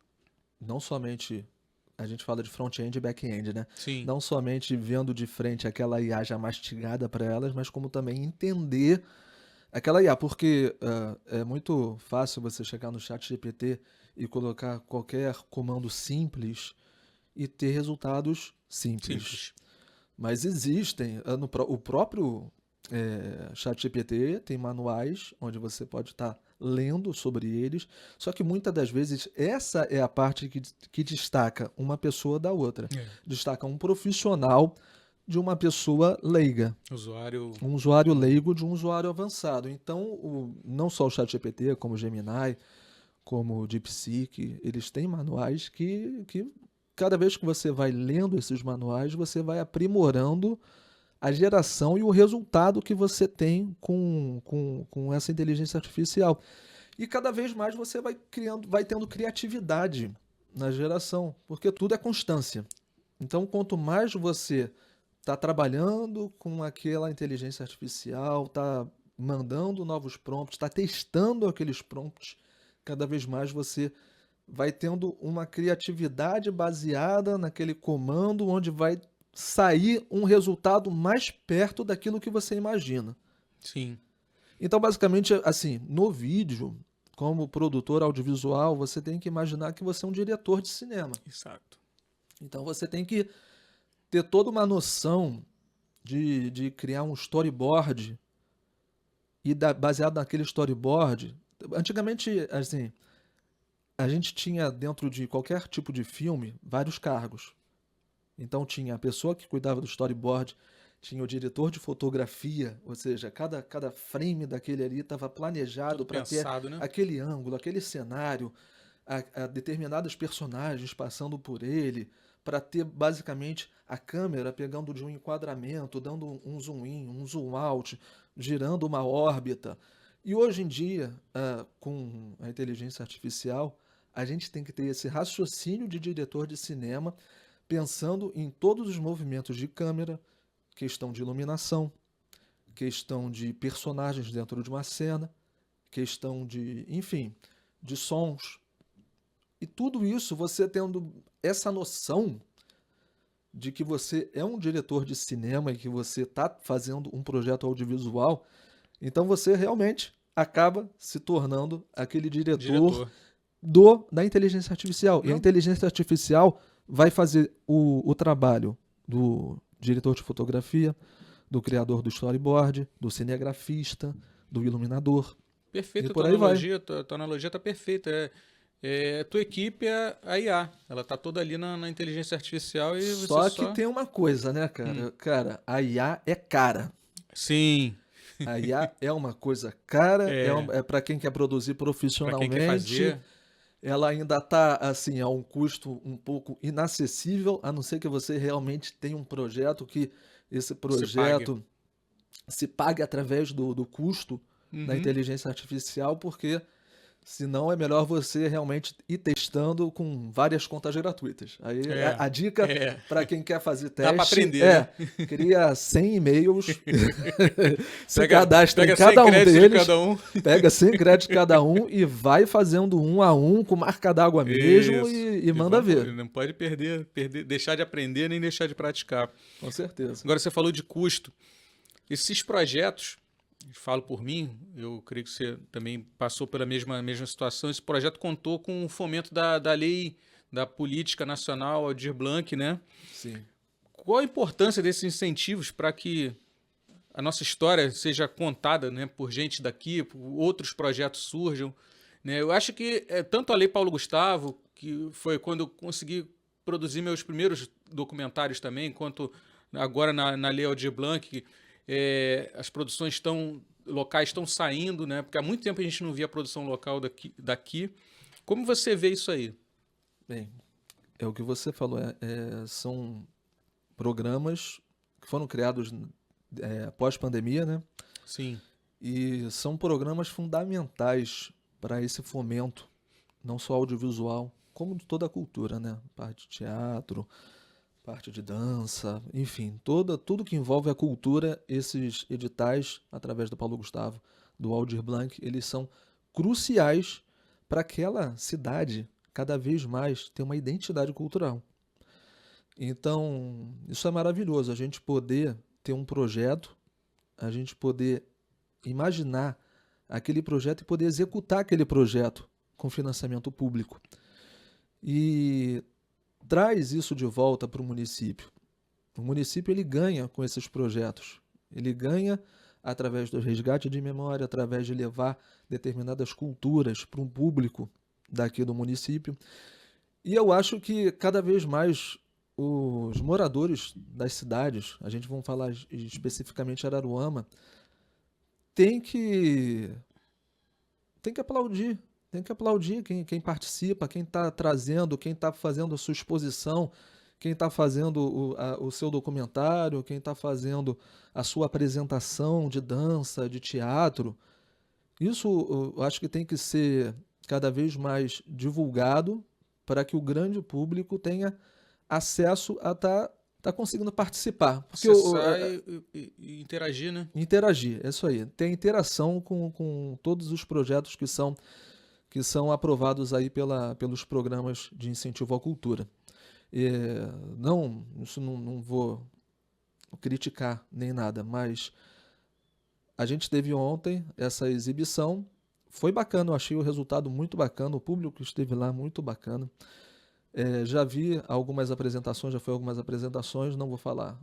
não somente, a gente fala de front-end e back-end, né? Sim. Não somente vendo de frente aquela IA já mastigada para elas, mas como também entender aquela IA, porque é muito fácil você chegar no chat GPT e colocar qualquer comando simples e ter resultados simples. Mas existem, o próprio chat GPT tem manuais onde você pode estar lendo sobre eles, só que muitas das vezes essa é a parte que destaca uma pessoa da outra. Destaca um profissional de uma pessoa leiga. Um usuário leigo de um usuário avançado. Então, não só o ChatGPT, como o Gemini, como o DeepSeek, eles têm manuais que cada vez que você vai lendo esses manuais, você vai aprimorando a geração e o resultado que você tem com essa inteligência artificial. E cada vez mais você vai tendo criatividade na geração, porque tudo é constância. Então, quanto mais você está trabalhando com aquela inteligência artificial, está mandando novos prompts, está testando aqueles prompts, cada vez mais você vai tendo uma criatividade baseada naquele comando, onde vai sair um resultado mais perto daquilo que você imagina. Sim. Então, basicamente, assim, no vídeo, como produtor audiovisual, você tem que imaginar que você é um diretor de cinema. Exato. Então, você tem que ter toda uma noção de criar um storyboard e baseado naquele storyboard. Antigamente, assim, a gente tinha dentro de qualquer tipo de filme vários cargos. Então tinha a pessoa que cuidava do storyboard, tinha o diretor de fotografia, ou seja, cada frame daquele ali estava planejado para ter aquele ângulo, aquele cenário, a determinados personagens passando por ele, para ter basicamente a câmera pegando de um enquadramento, dando um zoom in, um zoom out, girando uma órbita. E hoje em dia, com a inteligência artificial, a gente tem que ter esse raciocínio de diretor de cinema, pensando em todos os movimentos de câmera, questão de iluminação, questão de personagens dentro de uma cena, questão de, enfim, de sons. E tudo isso, você tendo essa noção de que você é um diretor de cinema e que você está fazendo um projeto audiovisual, então você realmente acaba se tornando aquele diretor da inteligência artificial. Não. E a inteligência artificial vai fazer o trabalho do diretor de fotografia, do criador do storyboard, do cinegrafista, do iluminador. Perfeito, E a por tua aí vai. analogia, tua analogia tá perfeita. Tua equipe é a IA. Ela tá toda ali na inteligência artificial e você Só que só. tem uma coisa, né, cara? Cara, a IA é cara. Sim, A IA é uma coisa cara, é. é para quem quer produzir Para quem quer profissionalmente. fazer, Ela ainda está assim a um custo um pouco inacessível, a não ser que você realmente tenha um projeto que esse se pague. projeto se pague através do custo da Uhum. inteligência artificial, porque senão é melhor você realmente ir testando com várias contas gratuitas. Aí É, a dica é. para quem quer fazer Dá para teste aprender, né? cria 100 e-mails, se Pega, cadastra em pega 100 cada um créditos de deles, cada um. pega 100 créditos cada um e vai fazendo um a um com marca d'água mesmo Isso. e manda ver. Não pode perder, deixar de aprender nem deixar de praticar. Com certeza. Agora você falou de custo. Esses projetos, falo por mim, eu creio que você também passou pela mesma situação. Esse projeto contou com o fomento da lei da política nacional Aldir Blanc, né? Sim. Qual a importância desses incentivos para que a nossa história seja contada, né, por gente daqui, por outros projetos surjam, né? Eu acho que tanto a Lei Paulo Gustavo, que foi quando eu consegui produzir meus primeiros documentários também, quanto agora na Lei Aldir Blanc, as produções locais estão saindo, né? Porque há muito tempo a gente não via a produção local daqui. Como você vê isso aí? Bem, é o que você falou. São programas que foram criados após pandemia, né? Sim, E são programas fundamentais para esse fomento, não só audiovisual, como de toda a cultura, né? Parte de teatro, parte de dança, enfim, tudo que envolve a cultura, esses editais, através do Paulo Gustavo, do Aldir Blanc, eles são cruciais para aquela cidade cada vez mais ter uma identidade cultural. Então, isso é maravilhoso, a gente poder ter um projeto, a gente poder imaginar aquele projeto e poder executar aquele projeto com financiamento público. E traz isso de volta para o município. O município ele ganha com esses projetos. Ele ganha através do resgate de memória, através de levar determinadas culturas para um público daqui do município. E eu acho que cada vez mais os moradores das cidades, a gente vai falar especificamente Araruama, tem que aplaudir. Tem que aplaudir quem participa, quem está trazendo, quem está fazendo a sua exposição, quem está fazendo o seu documentário, quem está fazendo a sua apresentação de dança, de teatro. Isso eu acho que tem que ser cada vez mais divulgado para que o grande público tenha acesso a tá conseguindo participar. Porque acessar e interagir, né? interagir, é isso aí. Tem interação com todos os projetos que são aprovados aí pelos programas de incentivo à cultura. Não, isso não vou criticar nem nada, mas a gente teve ontem essa exibição, foi bacana, eu achei o resultado muito bacana, o público que esteve lá muito bacana. Já vi algumas apresentações, já foi algumas apresentações, não vou falar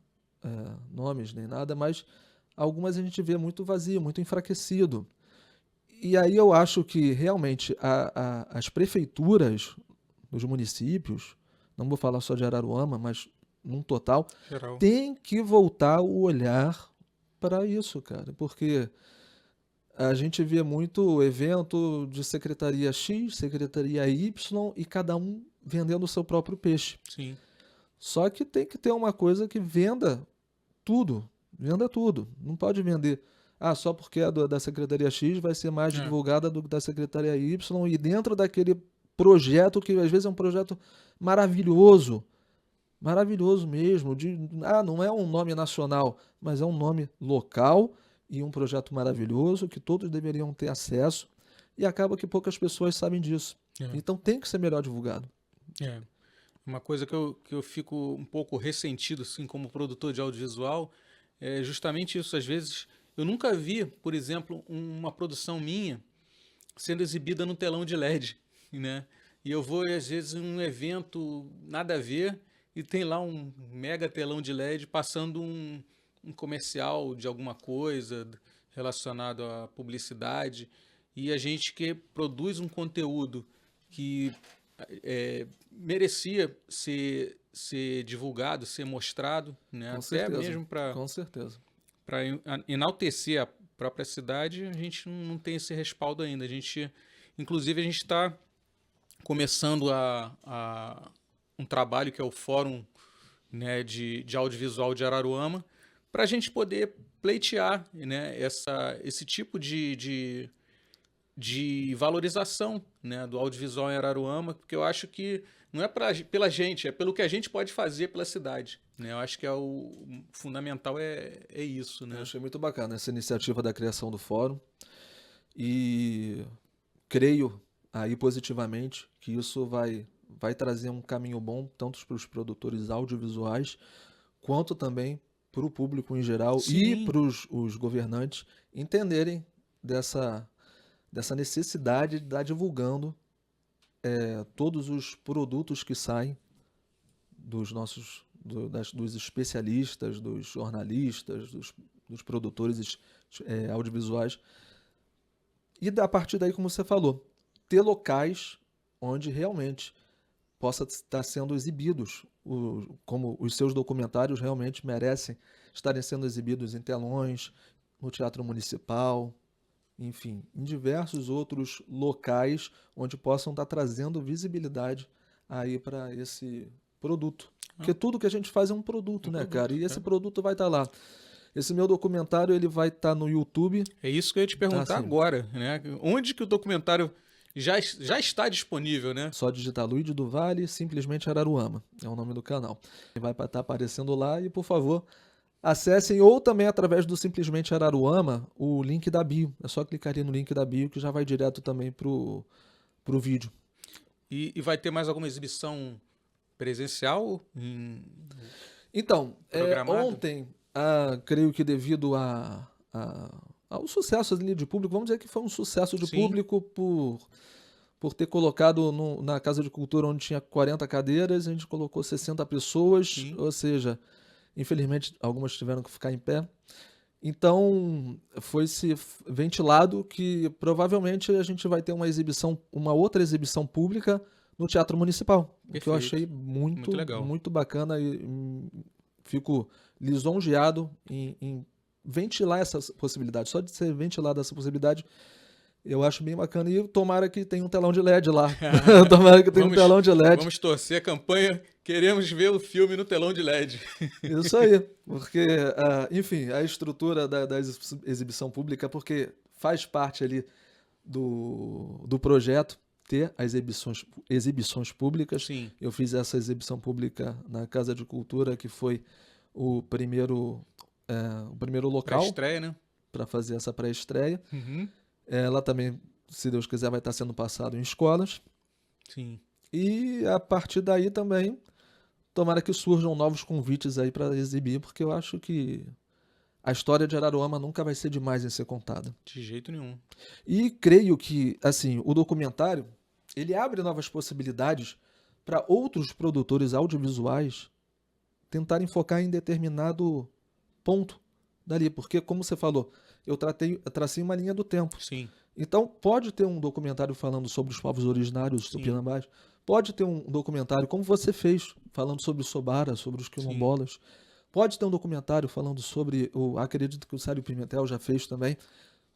nomes nem nada, mas algumas a gente vê muito vazio, muito enfraquecido. E aí eu acho que realmente as prefeituras dos municípios, não vou falar só de Araruama, mas num total, Geral. tem que voltar o olhar para isso, cara, porque a gente vê muito evento de secretaria X, secretaria Y e cada um vendendo o seu próprio peixe. Sim. Só que tem que ter uma coisa que venda tudo, não pode vender só porque é da Secretaria X vai ser mais divulgada do que da Secretaria Y e dentro daquele projeto que às vezes é um projeto maravilhoso mesmo, não é um nome nacional, mas é um nome local e um projeto maravilhoso que todos deveriam ter acesso e acaba que poucas pessoas sabem disso. Então tem que ser melhor divulgado. Uma coisa que eu fico um pouco ressentido, assim, como produtor de audiovisual, é justamente isso. Às vezes, eu nunca vi, por exemplo, uma produção minha sendo exibida no telão de LED, né? E eu vou, às vezes, em um evento nada a ver e tem lá um mega telão de LED passando um comercial de alguma coisa relacionado à publicidade, e a gente que produz um conteúdo que merecia ser divulgado, ser mostrado, né? Com Até certeza, mesmo com certeza. para enaltecer a própria cidade, a gente não tem esse respaldo ainda. Inclusive, a gente está começando um trabalho que é o Fórum, né, de Audiovisual de Araruama, para a gente poder pleitear, né, esse tipo de valorização, né, do audiovisual em Araruama, porque eu acho que não é pela gente, é pelo que a gente pode fazer pela cidade. Né? Eu acho que o fundamental é isso. Né? Eu achei muito bacana essa iniciativa da criação do fórum e creio aí positivamente que isso vai trazer um caminho bom tanto para os produtores audiovisuais quanto também para o público em geral. Sim. E para os governantes entenderem dessa necessidade de estar divulgando todos os produtos que saem dos especialistas, dos jornalistas, dos produtores audiovisuais. E a partir daí, como você falou, ter locais onde realmente possa estar sendo exibidos, como os seus documentários realmente merecem estarem sendo exibidos em telões, no Teatro Municipal, enfim, em diversos outros locais onde possam estar trazendo visibilidade aí para esse produto. Porque tudo que a gente faz é um produto, né, cara? E esse produto vai estar lá. Esse meu documentário ele vai estar no YouTube. É isso que eu ia te perguntar agora, né? Onde que o documentário já está disponível, né? Só digitar Luiz do Vale, simplesmente Araruama. É o nome do canal. Vai estar aparecendo lá e, por favor, acessem ou também através do Simplesmente Araruama o link da bio. É só clicar ali no link da bio que já vai direto também pro vídeo. E vai ter mais alguma exibição presencial? Então, ontem, creio que devido ao sucesso ali de público, vamos dizer que foi um sucesso de público por ter colocado na Casa de Cultura onde tinha 40 cadeiras, a gente colocou 60 pessoas, ou seja, infelizmente algumas tiveram que ficar em pé. Então, foi-se ventilado que provavelmente a gente vai ter uma outra exibição pública no Teatro Municipal. Perfeito. Que eu achei muito legal, muito bacana e fico lisonjeado em ventilar essa possibilidade. Só de ser ventilada essa possibilidade, eu acho bem bacana. E tomara que tenha um telão de LED lá. Tomara que tenha um telão de LED. Vamos torcer a campanha. Queremos ver o filme no telão de LED. Isso aí. Porque, enfim, a estrutura da exibição pública, porque faz parte ali do projeto ter as exibições públicas. Sim. Eu fiz essa exibição pública na Casa de Cultura, que foi o primeiro local pré-estreia, né? Para fazer essa pré-estreia. Uhum. Ela também, se Deus quiser, vai estar sendo passado em escolas. Sim. E a partir daí também, tomara que surjam novos convites aí para exibir, porque eu acho que a história de Araruama nunca vai ser demais em ser contada. De jeito nenhum. E creio que, assim, o documentário, ele abre novas possibilidades para outros produtores audiovisuais tentarem focar em determinado ponto dali, porque, como você falou, eu tracei uma linha do tempo. Sim. Então, pode ter um documentário falando sobre os povos originários do Tupinambás, pode ter um documentário, como você fez, falando sobre o Sobara, sobre os quilombolas. Sim. Pode ter um documentário falando sobre, acredito que o Célio Pimentel já fez também,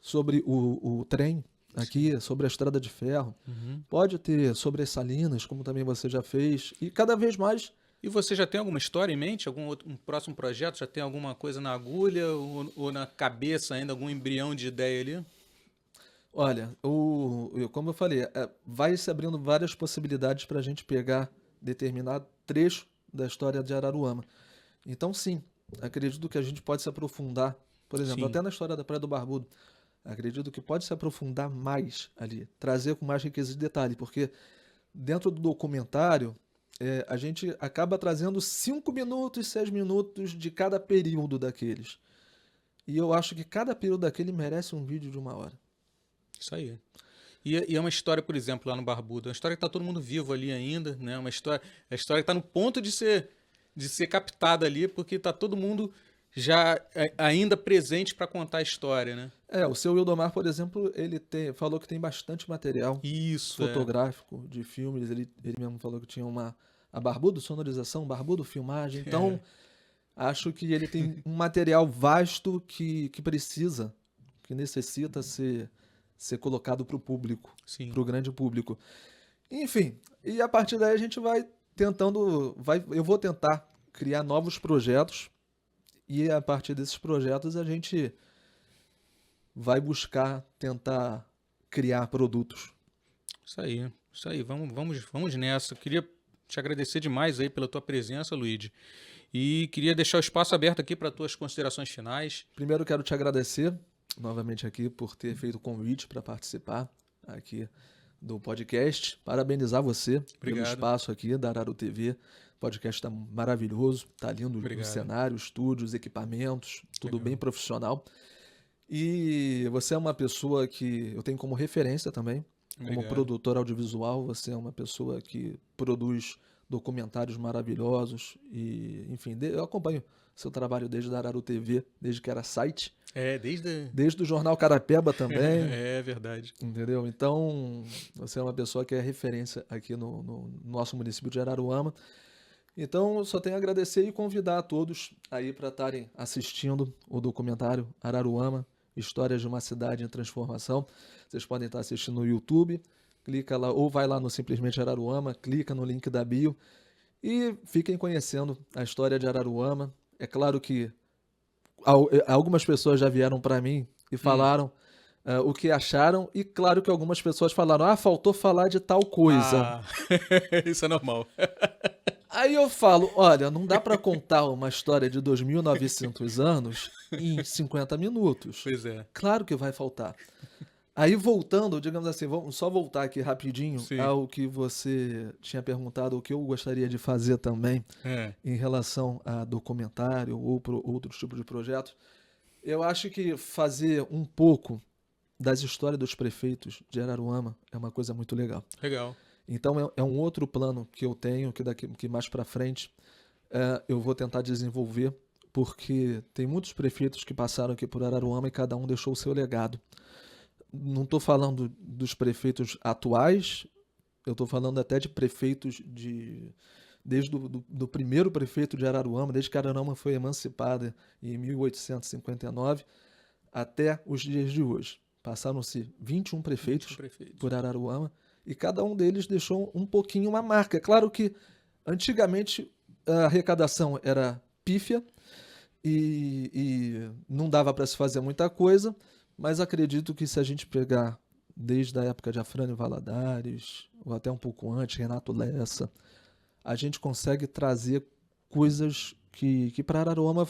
sobre o trem aqui, sim, sobre a Estrada de Ferro. Uhum. Pode ter sobre as Salinas, como também você já fez, e cada vez mais. E você já tem alguma história em mente? Um próximo projeto? Já tem alguma coisa na agulha ou na cabeça ainda? Algum embrião de ideia ali? Olha, como eu falei, vai se abrindo várias possibilidades para a gente pegar determinado trecho da história de Araruama. Então, sim, acredito que a gente pode se aprofundar, por exemplo, sim, até na história da Praia do Barbudo. Acredito que pode se aprofundar mais ali, trazer com mais riqueza de detalhe, porque dentro do documentário, a gente acaba trazendo 5 minutos, 6 minutos de cada período daqueles. E eu acho que cada período daquele merece um vídeo de 1 hora. Isso aí. E é uma história, por exemplo, lá no Barbudo, uma história que está todo mundo vivo ali ainda, né? A história que está no ponto de ser de ser captada ali, porque tá todo mundo já ainda presente para contar a história, né? O seu Wildomar, por exemplo, falou que tem bastante material Isso, fotográfico de filmes. Ele mesmo falou que tinha a Barbudo sonorização, Barbudo filmagem. Então, acho que ele tem um material vasto que necessita ser colocado para o público, para o grande público. Enfim, e a partir daí a gente vai eu vou tentar criar novos projetos e a partir desses projetos a gente vai tentar criar produtos. Isso aí, vamos nessa. Eu queria te agradecer demais aí pela tua presença, Luigi, e queria deixar o espaço aberto aqui para tuas considerações finais. Primeiro quero te agradecer novamente aqui por ter feito o convite para participar aqui do podcast. Parabenizar você pelo espaço aqui da Araru TV. O podcast está maravilhoso, está lindo o cenário, estúdios, equipamentos, tudo bem profissional. E você é uma pessoa que eu tenho como referência também, como produtor audiovisual. Você é uma pessoa que produz documentários maravilhosos e, enfim, eu acompanho seu trabalho desde a Araru TV, desde que era site. Desde o Jornal Carapeba também. É verdade. Entendeu? Então, você é uma pessoa que é referência aqui no nosso município de Araruama. Então, eu só tenho a agradecer e convidar a todos aí para estarem assistindo o documentário Araruama, Histórias de uma Cidade em Transformação. Vocês podem estar assistindo no YouTube, clica lá, ou vai lá no Simplesmente Araruama, clica no link da bio e fiquem conhecendo a história de Araruama. É claro que algumas pessoas já vieram para mim e falaram o que acharam, e claro que algumas pessoas falaram, faltou falar de tal coisa. Isso é normal. Aí eu falo, olha, não dá para contar uma história de 2.900 anos em 50 minutos. Pois é. Claro que vai faltar. Aí voltando, digamos assim, vamos só voltar aqui rapidinho ao que você tinha perguntado, o que eu gostaria de fazer também em relação a documentário ou outros tipos de projetos. Eu acho que fazer um pouco das histórias dos prefeitos de Araruama é uma coisa muito legal. Legal. Então é um outro plano que eu tenho, que mais para frente eu vou tentar desenvolver, porque tem muitos prefeitos que passaram aqui por Araruama e cada um deixou o seu legado. Não estou falando dos prefeitos atuais, eu estou falando até de prefeitos desde do primeiro prefeito de Araruama, desde que Araruama foi emancipada em 1859 até os dias de hoje. Passaram-se 21 prefeitos por Araruama e cada um deles deixou um pouquinho uma marca. É claro que antigamente a arrecadação era pífia e não dava para se fazer muita coisa, mas acredito que se a gente pegar desde a época de Afrânio Valadares, ou até um pouco antes, Renato Lessa, a gente consegue trazer coisas que para Araruama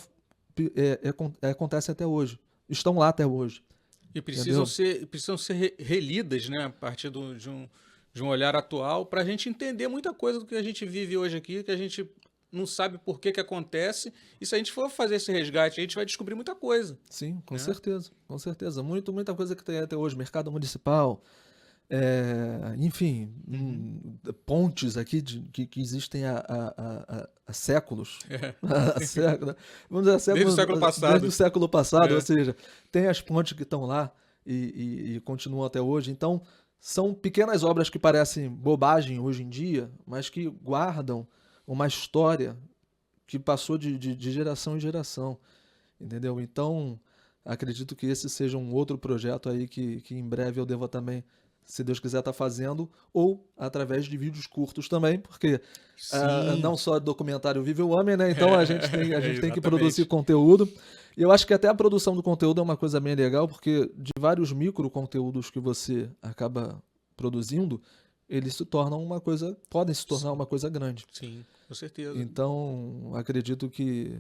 acontecem até hoje, estão lá até hoje. E precisam ser relidas, né, a partir de um olhar atual, para a gente entender muita coisa do que a gente vive hoje aqui, que a gente não sabe por que acontece, e se a gente for fazer esse resgate, a gente vai descobrir muita coisa. Sim, com certeza, com certeza. Muita coisa que tem até hoje, mercado municipal, enfim, pontes aqui que existem há séculos. Vamos dizer, desde o século passado. Desde o século passado, ou seja, tem as pontes que estão lá e continuam até hoje. Então, são pequenas obras que parecem bobagem hoje em dia, mas que guardam uma história que passou de geração em geração, entendeu? Então, acredito que esse seja um outro projeto aí que em breve eu devo também, se Deus quiser, estar fazendo, ou através de vídeos curtos também, porque não só documentário vive o homem, né? Então a gente tem que produzir conteúdo. E eu acho que até a produção do conteúdo é uma coisa bem legal, porque de vários micro conteúdos que você acaba produzindo, eles podem se tornar uma coisa grande. Sim, com certeza. Então, acredito que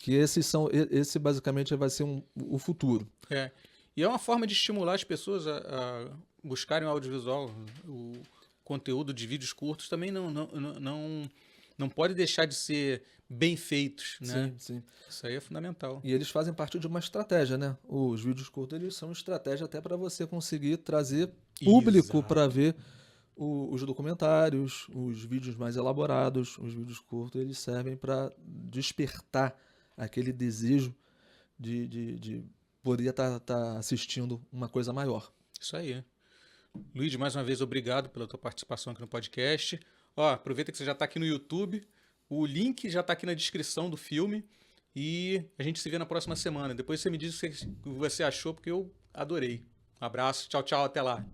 esse basicamente vai ser o futuro. E é uma forma de estimular as pessoas a buscarem o audiovisual. O conteúdo de vídeos curtos também não pode deixar de ser bem feitos, né? Sim. Isso aí é fundamental. E eles fazem parte de uma estratégia, né? Os vídeos curtos, eles são estratégia até para você conseguir trazer público para ver os documentários, os vídeos mais elaborados, os vídeos curtos, eles servem para despertar aquele desejo de poder estar assistindo uma coisa maior. Isso aí. Luiz, mais uma vez, obrigado pela tua participação aqui no podcast. Ó, aproveita que você já está aqui no YouTube, o link já está aqui na descrição do filme e a gente se vê na próxima semana. Depois você me diz o que você achou, porque eu adorei. Um abraço, tchau, tchau, até lá.